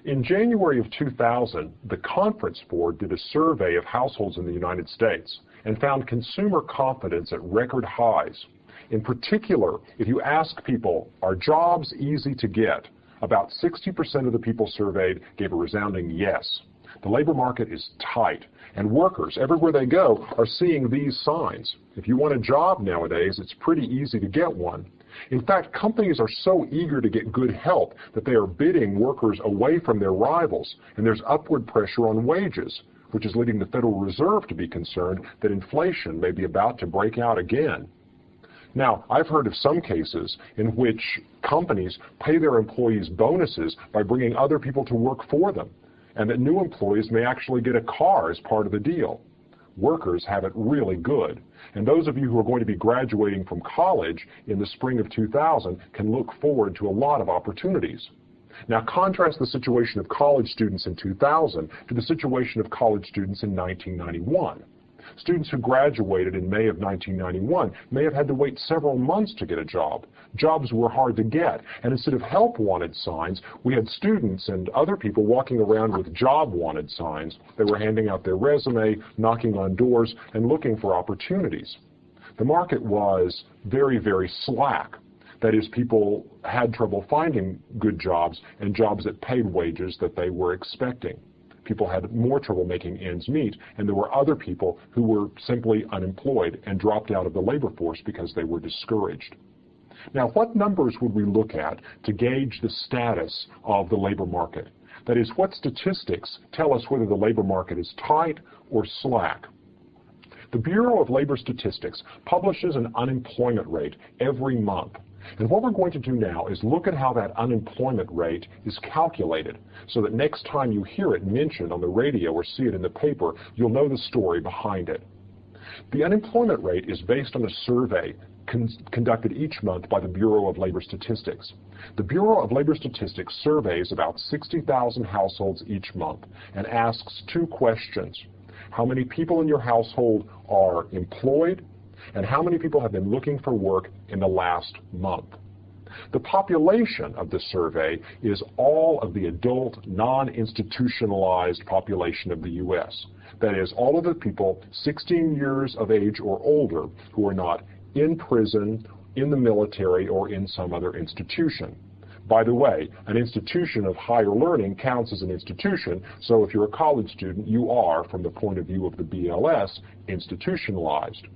In January of 2000, the Conference Board did a survey of households in the United States and found consumer confidence at record highs. In particular, if you ask people, are jobs easy to get? About 60% of the people surveyed gave a resounding yes. The labor market is tight, and workers, everywhere they go, are seeing these signs. If you want a job nowadays, it's pretty easy to get one. In fact, companies are so eager to get good help that they are bidding workers away from their rivals, and there's upward pressure on wages, which is leading the Federal Reserve to be concerned that inflation may be about to break out again. Now, I've heard of some cases in which companies pay their employees bonuses by bringing other people to work for them, and that new employees may actually get a car as part of the deal. Workers have it really good, and those of you who are going to be graduating from college in the spring of 2000 can look forward to a lot of opportunities. Now, contrast the situation of college students in 2000 to the situation of college students in 1991. Students who graduated in May of 1991 may have had to wait several months to get a job. Jobs were hard to get, and instead of help wanted signs, we had students and other people walking around with job wanted signs. They were handing out their resume, knocking on doors, and looking for opportunities. The market was very, very slack. That is, people had trouble finding good jobs and jobs that paid wages that they were expecting. People had more trouble making ends meet, and there were other people who were simply unemployed and dropped out of the labor force because they were discouraged. Now, what numbers would we look at to gauge the status of the labor market? That is, what statistics tell us whether the labor market is tight or slack? The Bureau of Labor Statistics publishes an unemployment rate every month. And what we're going to do now is look at how that unemployment rate is calculated so that next time you hear it mentioned on the radio or see it in the paper, you'll know the story behind it. The unemployment rate is based on a survey conducted each month by the Bureau of Labor Statistics. The Bureau of Labor Statistics surveys about 60,000 households each month and asks two questions. How many people in your household are employed? And how many people have been looking for work in the last month? The population of the survey is all of the adult, non-institutionalized population of the U.S. That is, all of the people 16 years of age or older who are not in prison, in the military, or in some other institution. By the way, an institution of higher learning counts as an institution, so if you're a college student, you are, from the point of view of the BLS, institutionalized.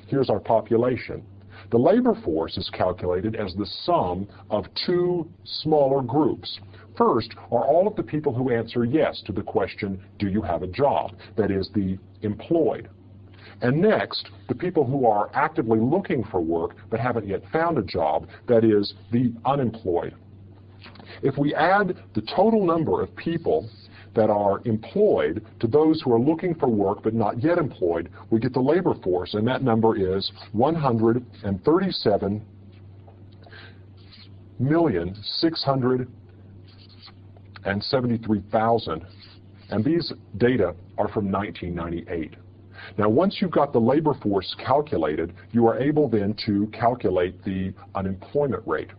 Here's our population. The labor force is calculated as the sum of two smaller groups. First are all of the people who answer yes to the question, do you have a job? That is, the employed. And next, the people who are actively looking for work but haven't yet found a job, that is, the unemployed. If we add the total number of people that are employed to those who are looking for work but not yet employed, we get the labor force, and that number is 137,673,000. And these data are from 1998. Now, once you've got the labor force calculated, you are able then to calculate the unemployment rate.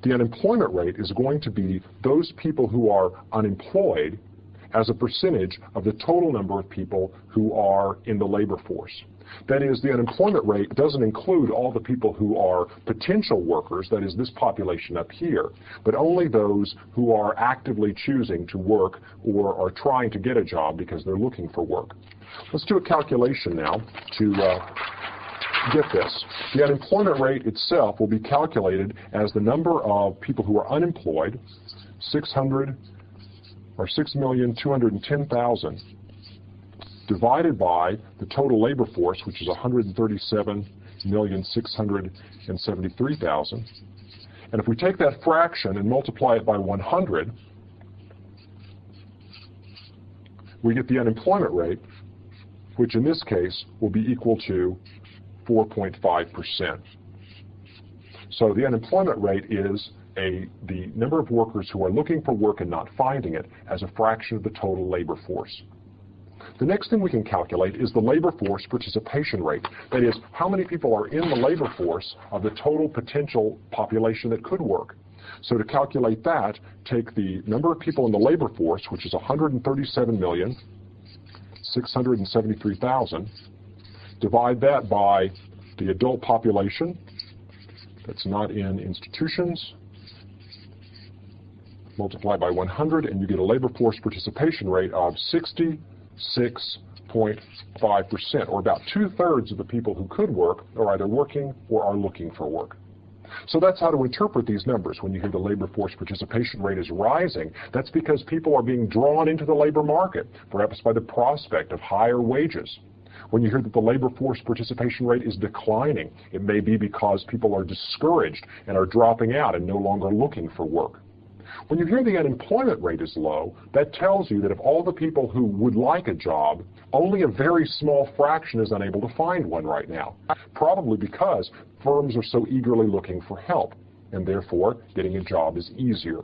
The unemployment rate is going to be those people who are unemployed as a percentage of the total number of people who are in the labor force. That is, the unemployment rate doesn't include all the people who are potential workers, that is, this population up here, but only those who are actively choosing to work or are trying to get a job because they're looking for work. Let's do a calculation now to get this. The unemployment rate itself will be calculated as the number of people who are unemployed, 6,210,000, divided by the total labor force, which is 137,673,000. And if we take that fraction and multiply it by 100, we get the unemployment rate, which in this case will be equal to 4.5%. So the unemployment rate is the number of workers who are looking for work and not finding it as a fraction of the total labor force. The next thing we can calculate is the labor force participation rate. That is, how many people are in the labor force of the total potential population that could work. So to calculate that, take the number of people in the labor force, which is 137,673,000, divide that by the adult population that's not in institutions, multiply by 100, and you get a labor force participation rate of 66.5%, or about 2/3 of the people who could work are either working or are looking for work. So that's how to interpret these numbers. When you hear the labor force participation rate is rising, that's because people are being drawn into the labor market, perhaps by the prospect of higher wages. When you hear that the labor force participation rate is declining, it may be because people are discouraged and are dropping out and no longer looking for work. When you hear the unemployment rate is low, that tells you that of all the people who would like a job, only a very small fraction is unable to find one right now, probably because firms are so eagerly looking for help, and therefore getting a job is easier.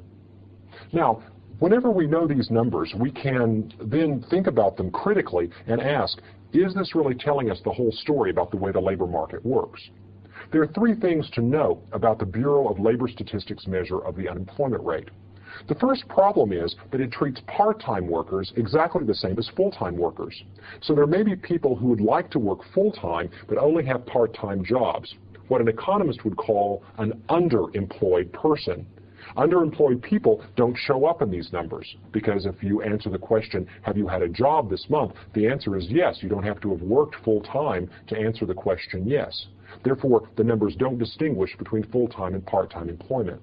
Now, whenever we know these numbers, we can then think about them critically and ask, is this really telling us the whole story about the way the labor market works? There are three things to note about the Bureau of Labor Statistics measure of the unemployment rate. The first problem is that it treats part-time workers exactly the same as full-time workers. So there may be people who would like to work full-time but only have part-time jobs, what an economist would call an underemployed person. Underemployed people don't show up in these numbers because if you answer the question, have you had a job this month, the answer is yes. You don't have to have worked full-time to answer the question yes. Therefore, the numbers don't distinguish between full-time and part-time employment.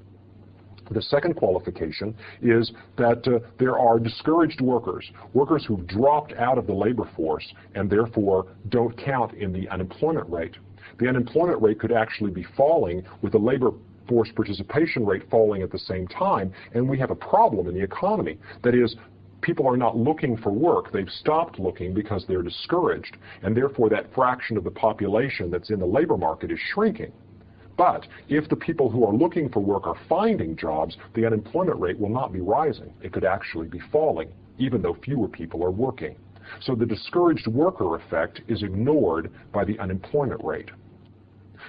The second qualification is that there are discouraged workers, workers who've dropped out of the labor force and therefore don't count in the unemployment rate. The unemployment rate could actually be falling with the labor force participation rate falling at the same time, and we have a problem in the economy. That is, people are not looking for work. They've stopped looking because they're discouraged, and therefore that fraction of the population that's in the labor market is shrinking. But if the people who are looking for work are finding jobs, the unemployment rate will not be rising. It could actually be falling, even though fewer people are working. So the discouraged worker effect is ignored by the unemployment rate.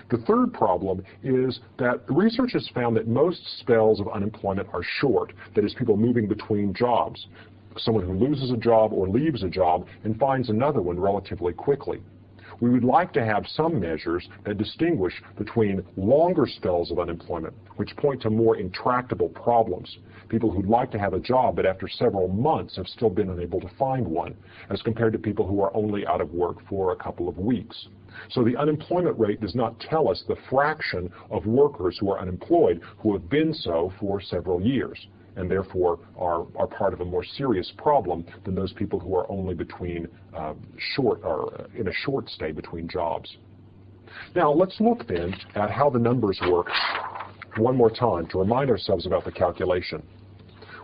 The third problem is that research has found that most spells of unemployment are short, that is, people moving between jobs. Someone who loses a job or leaves a job and finds another one relatively quickly. We would like to have some measures that distinguish between longer spells of unemployment, which point to more intractable problems. People who'd like to have a job but after several months have still been unable to find one, as compared to people who are only out of work for a couple of weeks. So the unemployment rate does not tell us the fraction of workers who are unemployed who have been so for several years, and therefore are part of a more serious problem than those people who are only between in a short stay between jobs. Now let's look then at how the numbers work one more time to remind ourselves about the calculation.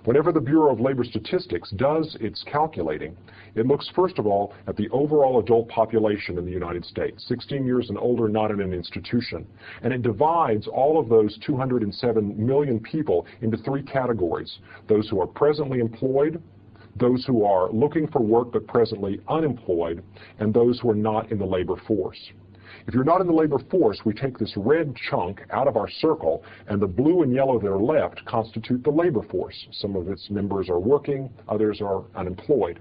Whenever the Bureau of Labor Statistics does its calculating, it looks first of all at the overall adult population in the United States, 16 years and older, not in an institution, and it divides all of those 207 million people into three categories: those who are presently employed, those who are looking for work but presently unemployed, and those who are not in the labor force. If you're not in the labor force, we take this red chunk out of our circle, and the blue and yellow that are left constitute the labor force. Some of its members are working, others are unemployed.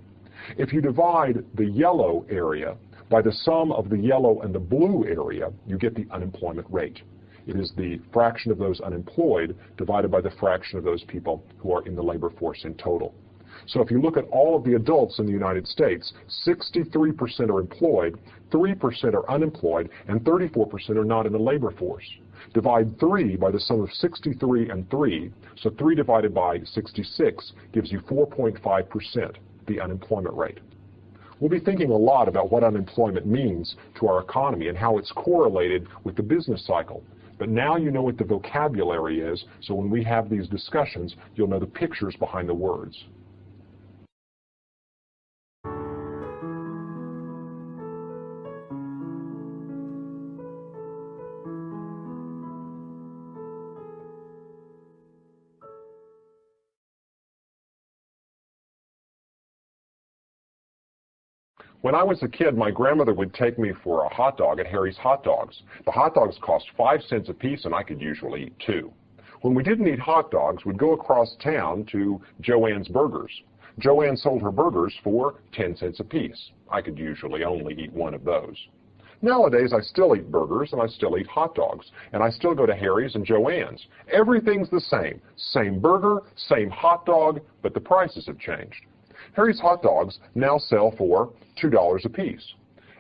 If you divide the yellow area by the sum of the yellow and the blue area, you get the unemployment rate. It is the fraction of those unemployed divided by the fraction of those people who are in the labor force in total. So if you look at all of the adults in the United States, 63% are employed, 3% are unemployed, and 34% are not in the labor force. Divide 3 by the sum of 63 and 3, so 3 divided by 66 gives you 4.5%, the unemployment rate. We'll be thinking a lot about what unemployment means to our economy and how it's correlated with the business cycle. But now you know what the vocabulary is, so when we have these discussions, you'll know the pictures behind the words. When I was a kid, my grandmother would take me for a hot dog at Harry's Hot Dogs. The hot dogs cost 5 cents a piece, and I could usually eat 2. When we didn't eat hot dogs, we'd go across town to Joanne's Burgers. Joanne sold her burgers for 10 cents a piece. I could usually only eat one of those. Nowadays, I still eat burgers and I still eat hot dogs, and I still go to Harry's and Joann's. Everything's the same. Same burger, same hot dog, but the prices have changed. Harry's hot dogs now sell for $2 a piece,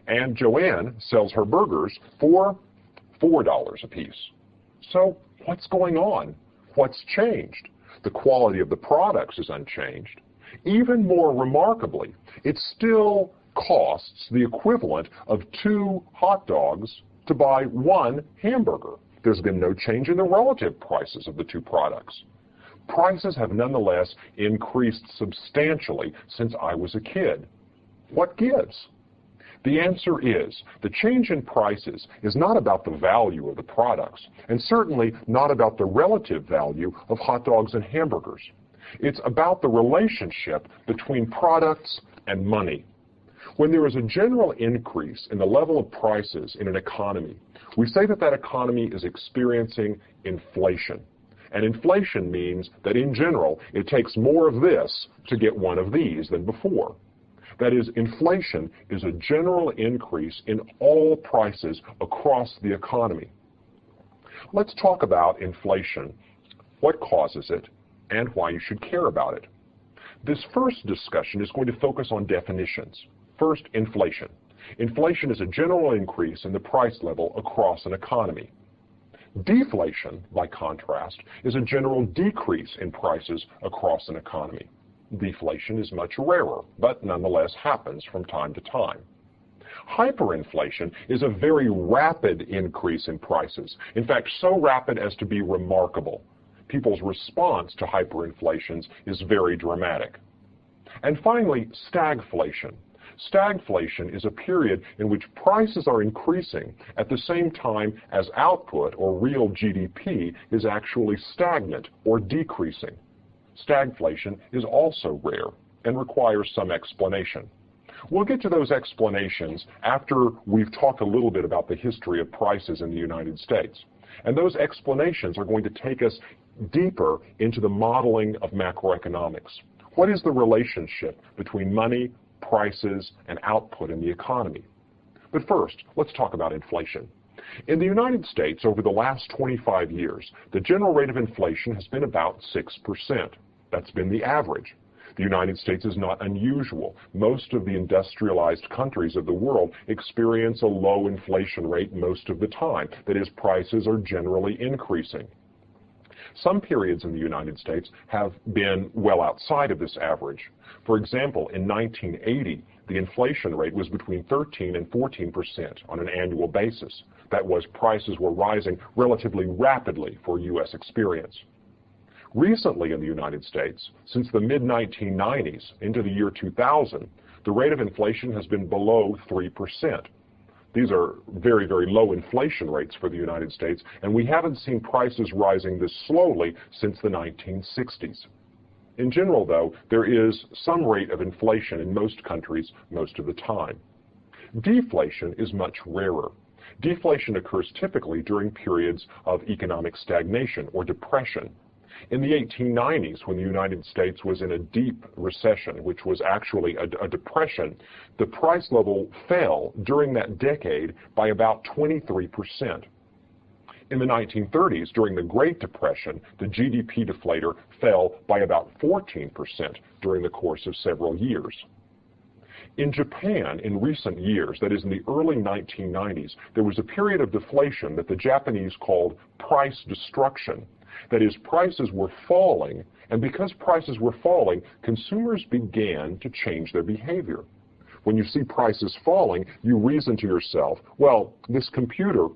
and Joann sells her burgers for $4 a piece. So what's going on? What's changed? The quality of the products is unchanged. Even more remarkably, it still costs the equivalent of 2 hot dogs to buy 1 hamburger. There's been no change in the relative prices of the 2 products. Prices have nonetheless increased substantially since I was a kid. What gives? The answer is, the change in prices is not about the value of the products, and certainly not about the relative value of hot dogs and hamburgers. It's about the relationship between products and money. When there is a general increase in the level of prices in an economy, we say that that economy is experiencing inflation. And inflation means that in general, it takes more of this to get one of these than before. That is, inflation is a general increase in all prices across the economy. Let's talk about inflation, what causes it, and why you should care about it. This first discussion is going to focus on definitions. First, inflation. Inflation is a general increase in the price level across an economy. Deflation, by contrast, is a general decrease in prices across an economy. Deflation is much rarer, but nonetheless happens from time to time. Hyperinflation is a very rapid increase in prices. In fact, so rapid as to be remarkable. People's response to hyperinflations is very dramatic. And finally, stagflation. Stagflation is a period in which prices are increasing at the same time as output, or real GDP, is actually stagnant or decreasing. Stagflation is also rare and requires some explanation. We'll get to those explanations after we've talked a little bit about the history of prices in the United States. And those explanations are going to take us deeper into the modeling of macroeconomics. What is the relationship between money, prices, and output in the economy? But first, let's talk about inflation. In the United States, over the last 25 years, the general rate of inflation has been about 6%. That's been the average. The United States is not unusual. Most of the industrialized countries of the world experience a low inflation rate most of the time. That is, prices are generally increasing. Some periods in the United States have been well outside of this average. For example, in 1980, the inflation rate was between 13 and 14% on an annual basis. That was, prices were rising relatively rapidly for U.S. experience. Recently in the United States, since the mid-1990s into the year 2000, the rate of inflation has been below 3%. These are very, very low inflation rates for the United States, and we haven't seen prices rising this slowly since the 1960s. In general, though, there is some rate of inflation in most countries most of the time. Deflation is much rarer. Deflation occurs typically during periods of economic stagnation or depression. In the 1890s, when the United States was in a deep recession, which was actually a depression, the price level fell during that decade by about 23%. In the 1930s, during the Great Depression, the GDP deflator fell by about 14% during the course of several years. In Japan, in recent years, that is in the early 1990s, there was a period of deflation that the Japanese called price destruction. That is, prices were falling, and because prices were falling, consumers began to change their behavior. When you see prices falling, you reason to yourself, well, this computer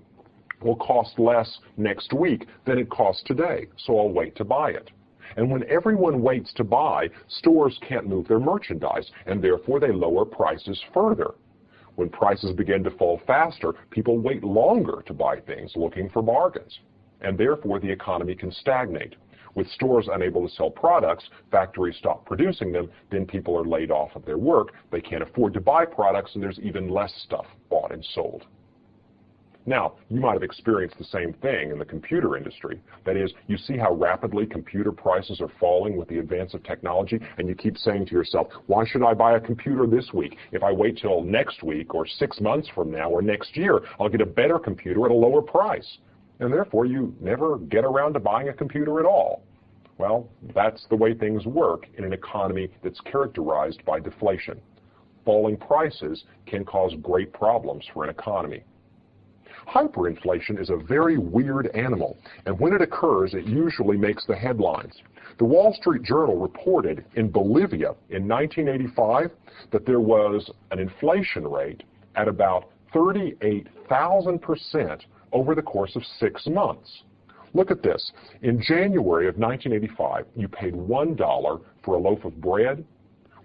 will cost less next week than it costs today, so I'll wait to buy it. And when everyone waits to buy, stores can't move their merchandise, and therefore they lower prices further. When prices begin to fall faster, people wait longer to buy things, looking for bargains. And therefore the economy can stagnate. With stores unable to sell products, factories stop producing them, then people are laid off of their work, they can't afford to buy products, and there's even less stuff bought and sold. Now, you might have experienced the same thing in the computer industry. That is, you see how rapidly computer prices are falling with the advance of technology, and you keep saying to yourself, why should I buy a computer this week? If I wait till next week or 6 months from now or next year, I'll get a better computer at a lower price. And therefore, you never get around to buying a computer at all. Well, that's the way things work in an economy that's characterized by deflation. Falling prices can cause great problems for an economy. Hyperinflation is a very weird animal, and when it occurs, it usually makes the headlines. The Wall Street Journal reported in Bolivia in 1985 that there was an inflation rate at about 38,000% over the course of 6 months. Look at this. In January of 1985, you paid $1 for a loaf of bread.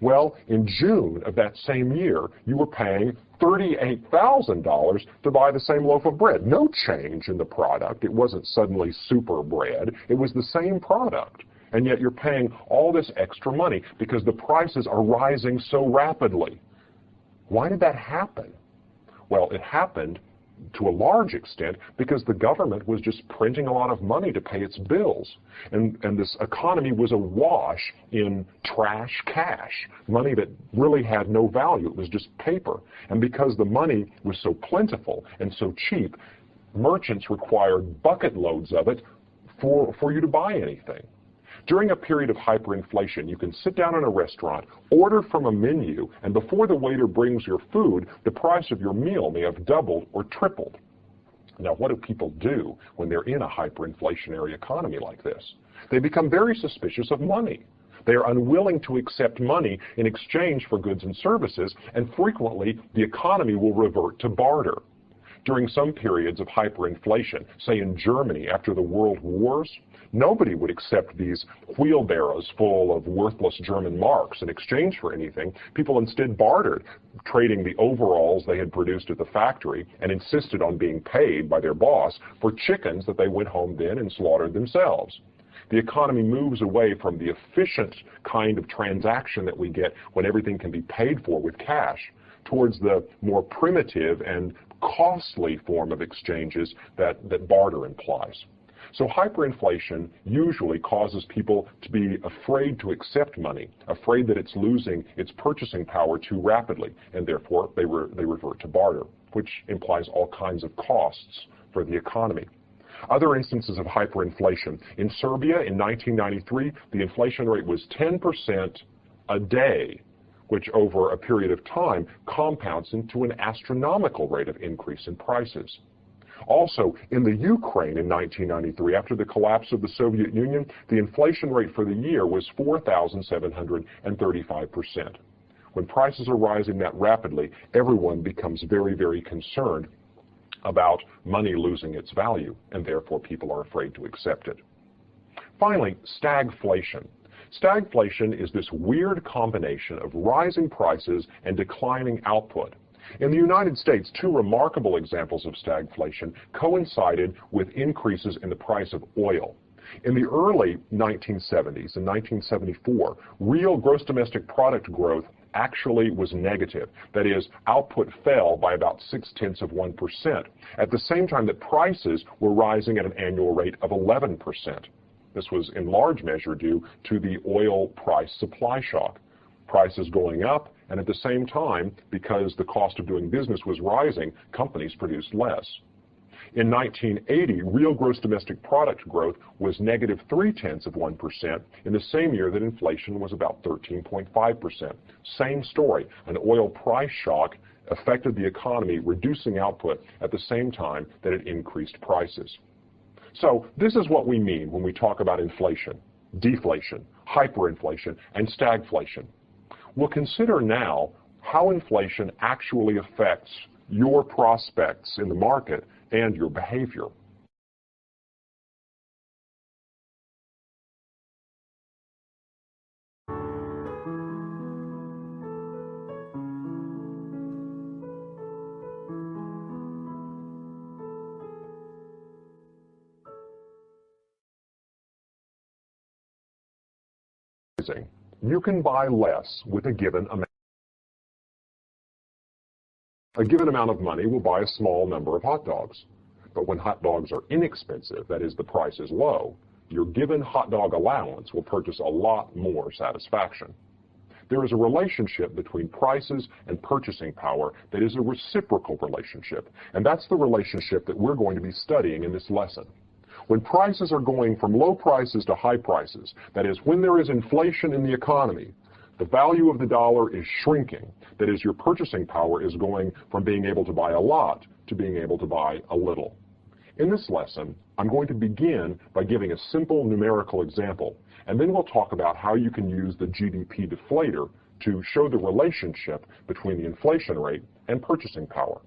Well, in June of that same year, you were paying $38,000 to buy the same loaf of bread. No change in the product. It wasn't suddenly super bread. It was the same product. And yet you're paying all this extra money because the prices are rising so rapidly. Why did that happen? Well, it happened to a large extent because the government was just printing a lot of money to pay its bills. And this economy was awash in trash cash, money that really had no value. It was just paper. And because the money was so plentiful and so cheap, merchants required bucket loads of it for you to buy anything. During a period of hyperinflation, you can sit down in a restaurant, order from a menu, and before the waiter brings your food, the price of your meal may have doubled or tripled. Now, what do people do when they're in a hyperinflationary economy like this? They become very suspicious of money. They are unwilling to accept money in exchange for goods and services, and frequently the economy will revert to barter. During some periods of hyperinflation, say in Germany after the World Wars, nobody would accept these wheelbarrows full of worthless German marks in exchange for anything. People instead bartered, trading the overalls they had produced at the factory and insisted on being paid by their boss for chickens that they went home then and slaughtered themselves. The economy moves away from the efficient kind of transaction that we get when everything can be paid for with cash towards the more primitive and costly form of exchanges that barter implies. So hyperinflation usually causes people to be afraid to accept money, afraid that it's losing its purchasing power too rapidly, and therefore they revert to barter, which implies all kinds of costs for the economy. Other instances of hyperinflation. In Serbia in 1993, the inflation rate was 10% a day, which over a period of time compounds into an astronomical rate of increase in prices. Also, in the Ukraine in 1993, after the collapse of the Soviet Union, the inflation rate for the year was 4,735%. When prices are rising that rapidly, everyone becomes very, very concerned about money losing its value, and therefore people are afraid to accept it. Finally, stagflation. Stagflation is this weird combination of rising prices and declining output. In the United States, two remarkable examples of stagflation coincided with increases in the price of oil. In the early 1970s, in 1974, real gross domestic product growth actually was negative. That is, output fell by about 0.6%, at the same time that prices were rising at an annual rate of 11%. This was in large measure due to the oil price supply shock. Prices going up, and at the same time, because the cost of doing business was rising, companies produced less. In 1980, real gross domestic product growth was negative 0.3% in the same year that inflation was about 13.5%. Same story. An oil price shock affected the economy, reducing output at the same time that it increased prices. So this is what we mean when we talk about inflation, deflation, hyperinflation, and stagflation. We'll consider now how inflation actually affects your prospects in the market and your behavior. You can buy less with a given amount. A given amount of money will buy a small number of hot dogs. But when hot dogs are inexpensive, that is, the price is low, your given hot dog allowance will purchase a lot more satisfaction. There is a relationship between prices and purchasing power that is a reciprocal relationship, and that's the relationship that we're going to be studying in this lesson. When prices are going from low prices to high prices, that is, when there is inflation in the economy, the value of the dollar is shrinking. That is, your purchasing power is going from being able to buy a lot to being able to buy a little. In this lesson, I'm going to begin by giving a simple numerical example, and then we'll talk about how you can use the GDP deflator to show the relationship between the inflation rate and purchasing power.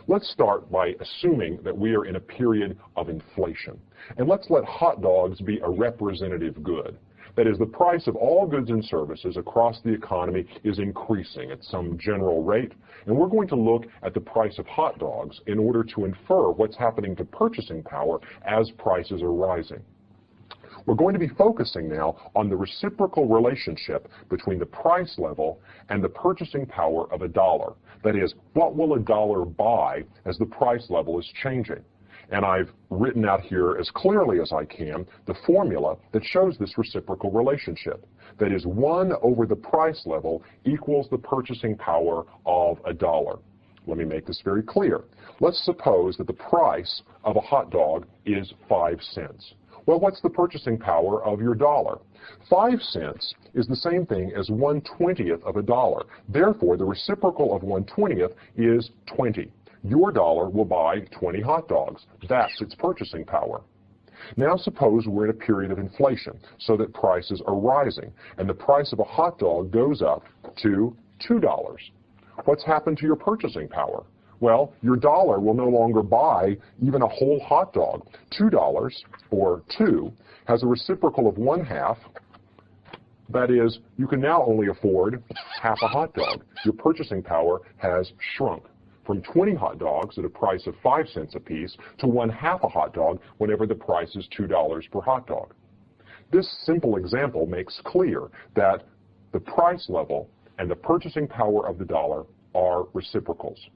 Let's start by assuming that we are in a period of inflation, and let's let hot dogs be a representative good. That is, the price of all goods and services across the economy is increasing at some general rate, and we're going to look at the price of hot dogs in order to infer what's happening to purchasing power as prices are rising. We're going to be focusing now on the reciprocal relationship between the price level and the purchasing power of a dollar. That is, what will a dollar buy as the price level is changing? And I've written out here as clearly as I can the formula that shows this reciprocal relationship. That is, 1 over the price level equals the purchasing power of a dollar. Let me make this very clear. Let's suppose that the price of a hot dog is 5 cents. Well, what's the purchasing power of your dollar? 5 cents is the same thing as 1/20th of a dollar. Therefore, the reciprocal of 1/20th is 20. Your dollar will buy 20 hot dogs. That's its purchasing power. Now suppose we're in a period of inflation so that prices are rising and the price of a hot dog goes up to $2. What's happened to your purchasing power? Well, your dollar will no longer buy even a whole hot dog. $2, or 2, has a reciprocal of 1/2. That is, you can now only afford half a hot dog. Your purchasing power has shrunk from 20 hot dogs at a price of 5 cents apiece to 1/2 a hot dog whenever the price is $2 per hot dog. This simple example makes clear that the price level and the purchasing power of the dollar are reciprocals.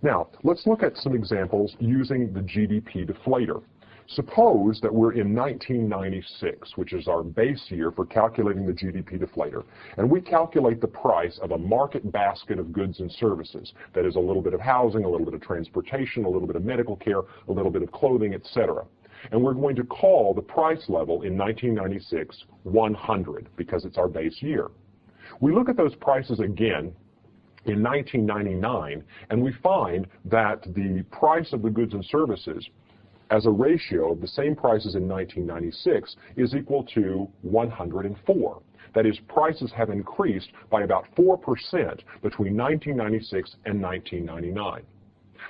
Now, let's look at some examples using the GDP deflator. Suppose that we're in 1996, which is our base year for calculating the GDP deflator, and we calculate the price of a market basket of goods and services. That is a little bit of housing, a little bit of transportation, a little bit of medical care, a little bit of clothing, etc. And we're going to call the price level in 1996 100 because it's our base year. We look at those prices again in 1999, and we find that the price of the goods and services as a ratio of the same prices in 1996 is equal to 104. That is, prices have increased by about 4% between 1996 and 1999.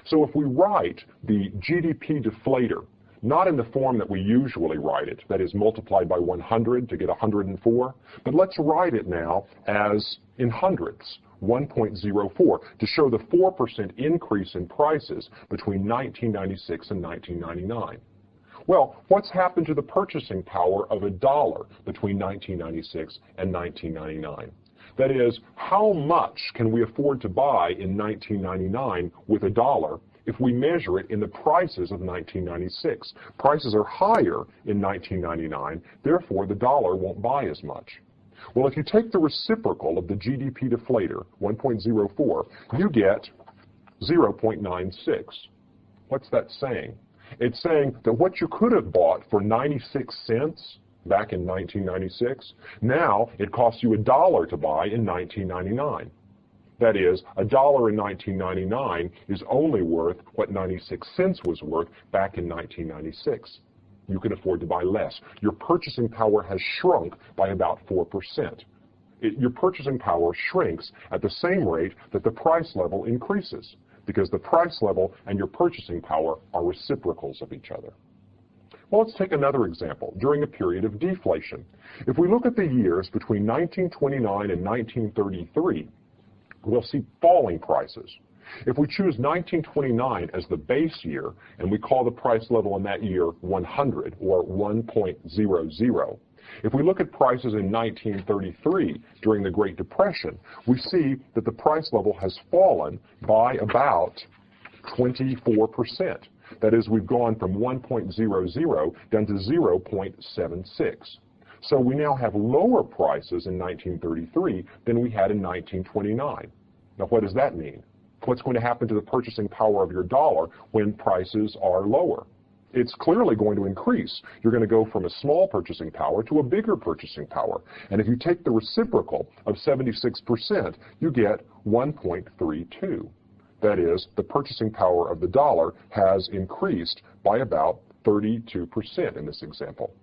So if we write the GDP deflator, not in the form that we usually write it, that is multiplied by 100 to get 104, but let's write it now as in hundreds. 1.04 to show the 4% increase in prices between 1996 and 1999. Well, what's happened to the purchasing power of a dollar between 1996 and 1999? That is, how much can we afford to buy in 1999 with a dollar if we measure it in the prices of 1996? Prices are higher in 1999, therefore the dollar won't buy as much. Well, if you take the reciprocal of the GDP deflator, 1.04, you get 0.96. What's that saying? It's saying that what you could have bought for 96 cents back in 1996, now it costs you $1 to buy in 1999. That is, $1 in 1999 is only worth what 96 cents was worth back in 1996. You can afford to buy less. Your purchasing power has shrunk by about 4%. Your purchasing power shrinks at the same rate that the price level increases, because the price level and your purchasing power are reciprocals of each other. Well, let's take another example during a period of deflation. If we look at the years between 1929 and 1933, we'll see falling prices. If we choose 1929 as the base year, and we call the price level in that year 100, or 1.00, If we look at prices in 1933 during the Great Depression, we see that the price level has fallen by about 24%. That is, we've gone from 1.00 down to 0.76. So we now have lower prices in 1933 than we had in 1929. Now, what does that mean? What's going to happen to the purchasing power of your dollar when prices are lower? It's clearly going to increase. You're going to go from a small purchasing power to a bigger purchasing power. And if you take the reciprocal of 76%, you get 1.32. That is, the purchasing power of the dollar has increased by about 32% in this example.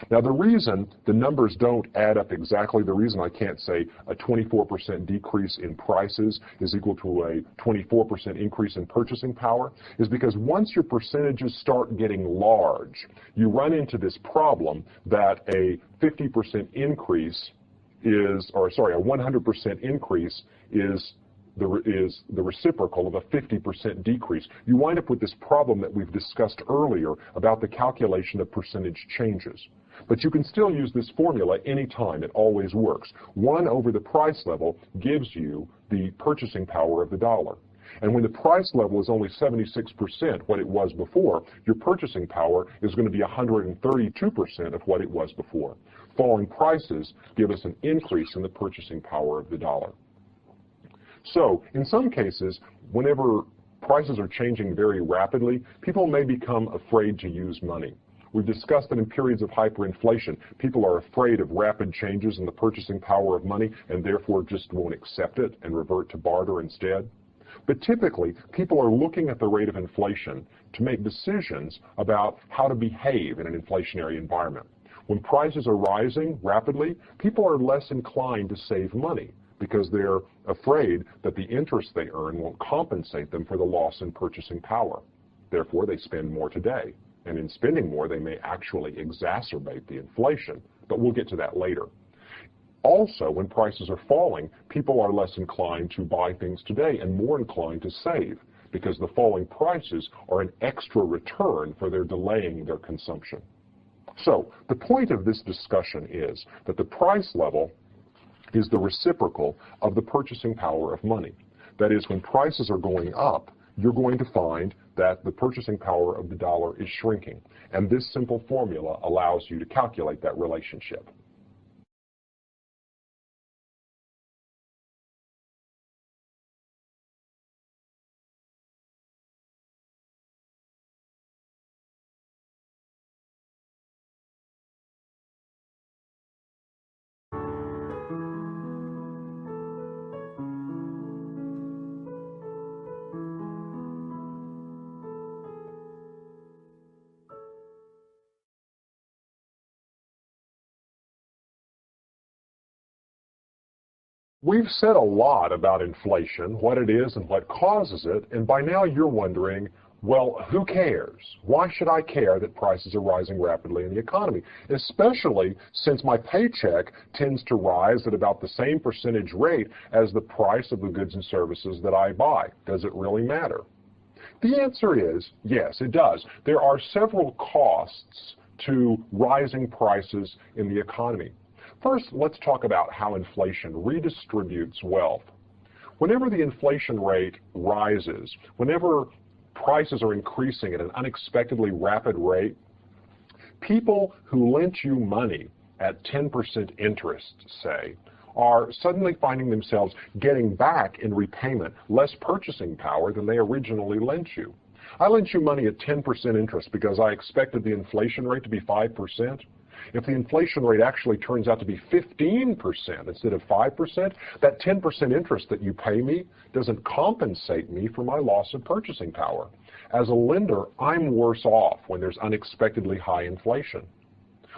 Now, the reason the numbers don't add up exactly, the reason I can't say a 24% decrease in prices is equal to a 24% increase in purchasing power, is because once your percentages start getting large, you run into this problem that a 50% increase is, or sorry, a 100% increase is the reciprocal of a 50% decrease. You wind up with this problem that we've discussed earlier about the calculation of percentage changes. But you can still use this formula anytime. It always works. 1 over the price level gives you the purchasing power of the dollar. And when the price level is only 76% what it was before, your purchasing power is going to be 132% of what it was before. Falling prices give us an increase in the purchasing power of the dollar. So, in some cases, whenever prices are changing very rapidly, people may become afraid to use money. We've discussed that in periods of hyperinflation, people are afraid of rapid changes in the purchasing power of money and therefore just won't accept it and revert to barter instead. But typically, people are looking at the rate of inflation to make decisions about how to behave in an inflationary environment. When prices are rising rapidly, people are less inclined to save money because they're afraid that the interest they earn won't compensate them for the loss in purchasing power. Therefore, they spend more today. And in spending more, they may actually exacerbate the inflation. But we'll get to that later. Also, when prices are falling, people are less inclined to buy things today and more inclined to save because the falling prices are an extra return for their delaying their consumption. So, the point of this discussion is that the price level is the reciprocal of the purchasing power of money. That is, when prices are going up, you're going to find that the purchasing power of the dollar is shrinking. And this simple formula allows you to calculate that relationship. We've said a lot about inflation, what it is and what causes it, and by now you're wondering, well, who cares? Why should I care that prices are rising rapidly in the economy, especially since my paycheck tends to rise at about the same percentage rate as the price of the goods and services that I buy? Does it really matter? The answer is yes, it does. There are several costs to rising prices in the economy. First, let's talk about how inflation redistributes wealth. Whenever the inflation rate rises, whenever prices are increasing at an unexpectedly rapid rate, people who lent you money at 10% interest, say, are suddenly finding themselves getting back in repayment less purchasing power than they originally lent you. I lent you money at 10% interest because I expected the inflation rate to be 5%. If the inflation rate actually turns out to be 15% instead of 5%, that 10% interest that you pay me doesn't compensate me for my loss of purchasing power. As a lender, I'm worse off when there's unexpectedly high inflation.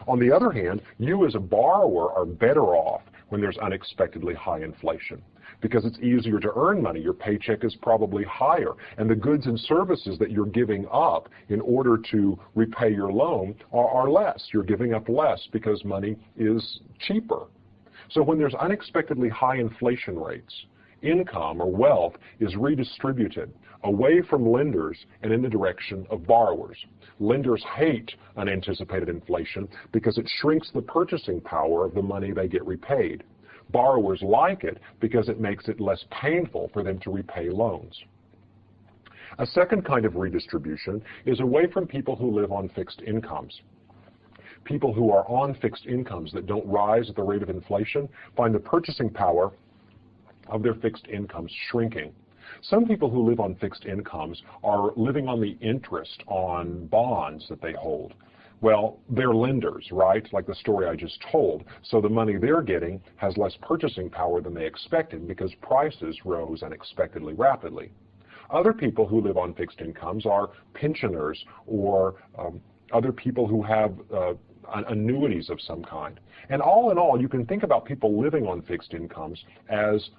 On the other hand, you as a borrower are better off when there's unexpectedly high inflation, because it's easier to earn money. Your paycheck is probably higher, and the goods and services that you're giving up in order to repay your loan are less. You're giving up less because money is cheaper. So when there's unexpectedly high inflation rates, income or wealth is redistributed away from lenders and in the direction of borrowers. Lenders hate unanticipated inflation because it shrinks the purchasing power of the money they get repaid. Borrowers like it because it makes it less painful for them to repay loans. A second kind of redistribution is away from people who live on fixed incomes. People who are on fixed incomes that don't rise at the rate of inflation find the purchasing power of their fixed incomes shrinking. Some people who live on fixed incomes are living on the interest on bonds that they hold. Well, they're lenders, right? Like the story I just told. So the money they're getting has less purchasing power than they expected because prices rose unexpectedly rapidly. Other people who live on fixed incomes are pensioners or other people who have annuities of some kind. And all in all, you can think about people living on fixed incomes as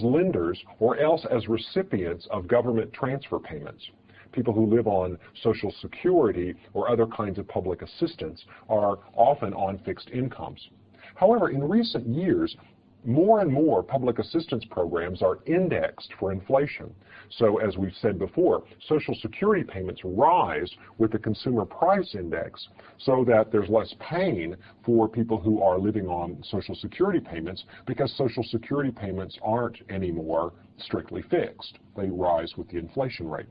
lenders or else as recipients of government transfer payments. People who live on Social Security or other kinds of public assistance are often on fixed incomes. However, in recent years, more and more public assistance programs are indexed for inflation. So as we've said before, Social Security payments rise with the Consumer Price Index so that there's less pain for people who are living on Social Security payments because Social Security payments aren't anymore strictly fixed. They rise with the inflation rate.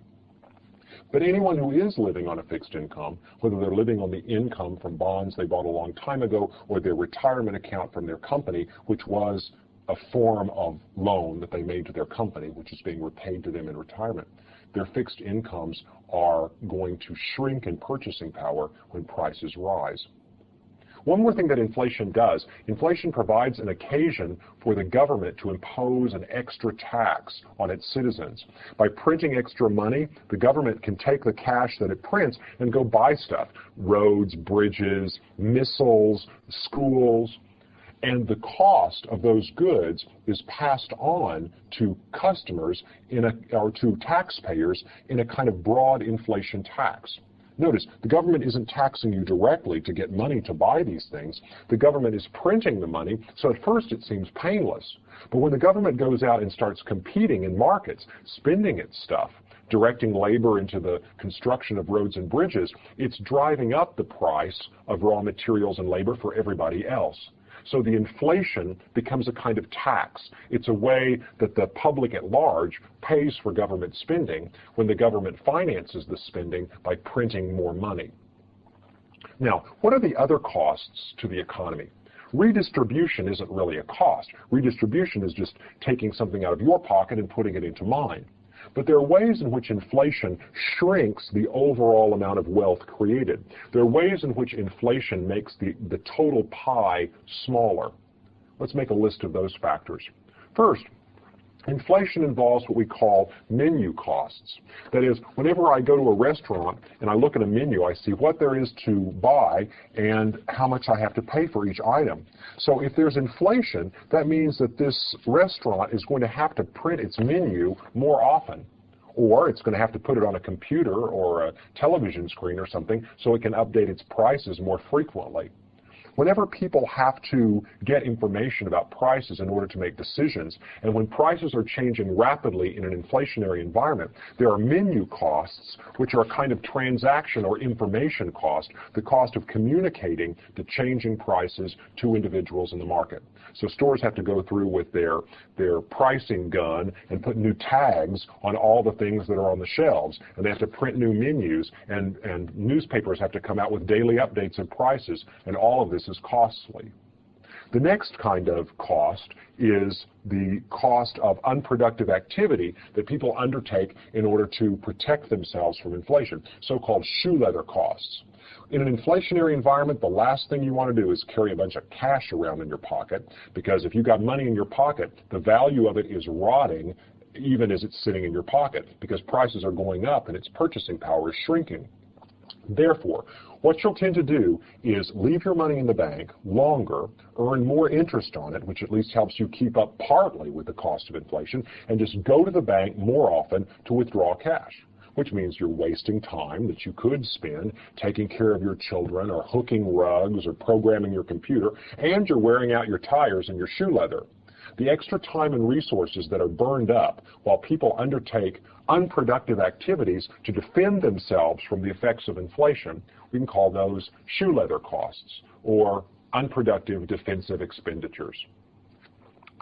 But anyone who is living on a fixed income, whether they're living on the income from bonds they bought a long time ago or their retirement account from their company, which was a form of loan that they made to their company, which is being repaid to them in retirement, their fixed incomes are going to shrink in purchasing power when prices rise. One more thing that inflation does, inflation provides an occasion for the government to impose an extra tax on its citizens. By printing extra money, the government can take the cash that it prints and go buy stuff, roads, bridges, missiles, schools, and the cost of those goods is passed on to customers or to taxpayers in a kind of broad inflation tax. Notice, the government isn't taxing you directly to get money to buy these things. The government is printing the money, so at first it seems painless. But when the government goes out and starts competing in markets, spending its stuff, directing labor into the construction of roads and bridges, it's driving up the price of raw materials and labor for everybody else. So the inflation becomes a kind of tax. It's a way that the public at large pays for government spending when the government finances the spending by printing more money. Now, what are the other costs to the economy? Redistribution isn't really a cost. Redistribution is just taking something out of your pocket and putting it into mine. But there are ways in which inflation shrinks the overall amount of wealth created. There are ways in which inflation makes the total pie smaller. Let's make a list of those factors. First, inflation involves what we call menu costs. That is, whenever I go to a restaurant and I look at a menu, I see what there is to buy and how much I have to pay for each item. So if there's inflation, that means that this restaurant is going to have to print its menu more often. Or it's going to have to put it on a computer or a television screen or something so it can update its prices more frequently. Whenever people have to get information about prices in order to make decisions, and when prices are changing rapidly in an inflationary environment, there are menu costs, which are a kind of transaction or information cost, the cost of communicating the changing prices to individuals in the market. So stores have to go through with their pricing gun and put new tags on all the things that are on the shelves, and they have to print new menus, and newspapers have to come out with daily updates of prices, and all of this is costly. The next kind of cost is the cost of unproductive activity that people undertake in order to protect themselves from inflation, so-called shoe leather costs. In an inflationary environment, the last thing you want to do is carry a bunch of cash around in your pocket, because if you've got money in your pocket, the value of it is rotting even as it's sitting in your pocket, because prices are going up and its purchasing power is shrinking. Therefore, what you'll tend to do is leave your money in the bank longer, earn more interest on it, which at least helps you keep up partly with the cost of inflation, and just go to the bank more often to withdraw cash, which means you're wasting time that you could spend taking care of your children or hooking rugs or programming your computer, and you're wearing out your tires and your shoe leather. The extra time and resources that are burned up while people undertake unproductive activities to defend themselves from the effects of inflation, we can call those shoe leather costs or unproductive defensive expenditures.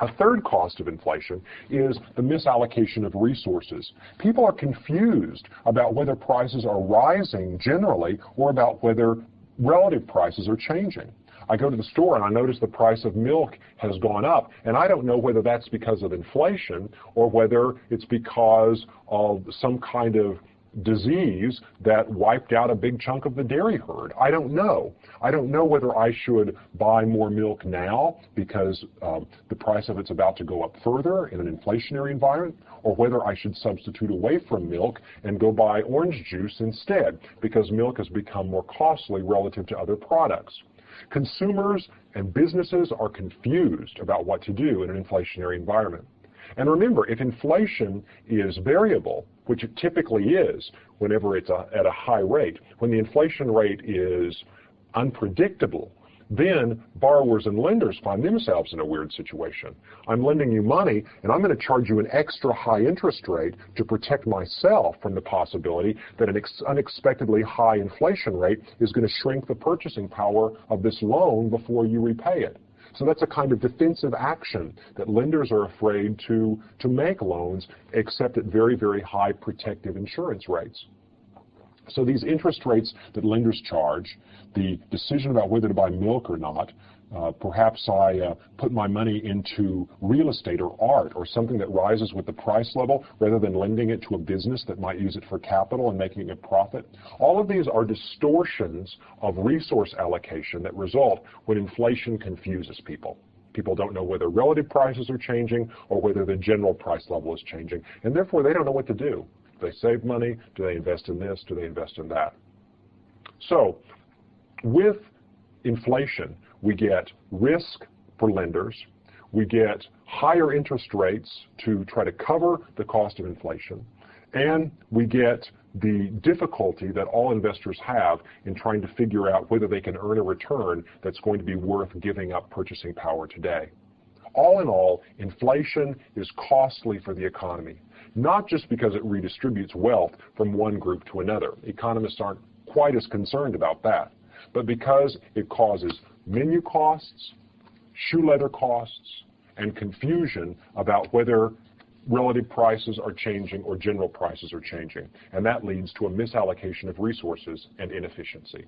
A third cost of inflation is the misallocation of resources. People are confused about whether prices are rising generally or about whether relative prices are changing. I go to the store and I notice the price of milk has gone up, and I don't know whether that's because of inflation or whether it's because of some kind of disease that wiped out a big chunk of the dairy herd. I don't know. I don't know whether I should buy more milk now because the price of it's about to go up further in an inflationary environment, or whether I should substitute away from milk and go buy orange juice instead because milk has become more costly relative to other products. Consumers and businesses are confused about what to do in an inflationary environment. And remember, if inflation is variable, which it typically is whenever it's at a high rate, when the inflation rate is unpredictable, then borrowers and lenders find themselves in a weird situation. I'm lending you money, and I'm going to charge you an extra high interest rate to protect myself from the possibility that an unexpectedly high inflation rate is going to shrink the purchasing power of this loan before you repay it. So that's a kind of defensive action that lenders are afraid to make loans, except at very, very high protective insurance rates. So these interest rates that lenders charge, the decision about whether to buy milk or not, perhaps I put my money into real estate or art or something that rises with the price level rather than lending it to a business that might use it for capital and making a profit. All of these are distortions of resource allocation that result when inflation confuses people. People don't know whether relative prices are changing or whether the general price level is changing, and therefore they don't know what to do. Do they save money? Do they invest in this? Do they invest in that? So with inflation, we get risk for lenders, we get higher interest rates to try to cover the cost of inflation, and we get the difficulty that all investors have in trying to figure out whether they can earn a return that's going to be worth giving up purchasing power today. All in all, inflation is costly for the economy, not just because it redistributes wealth from one group to another. Economists aren't quite as concerned about that, but because it causes menu costs, shoe leather costs, and confusion about whether relative prices are changing or general prices are changing. And that leads to a misallocation of resources and inefficiency.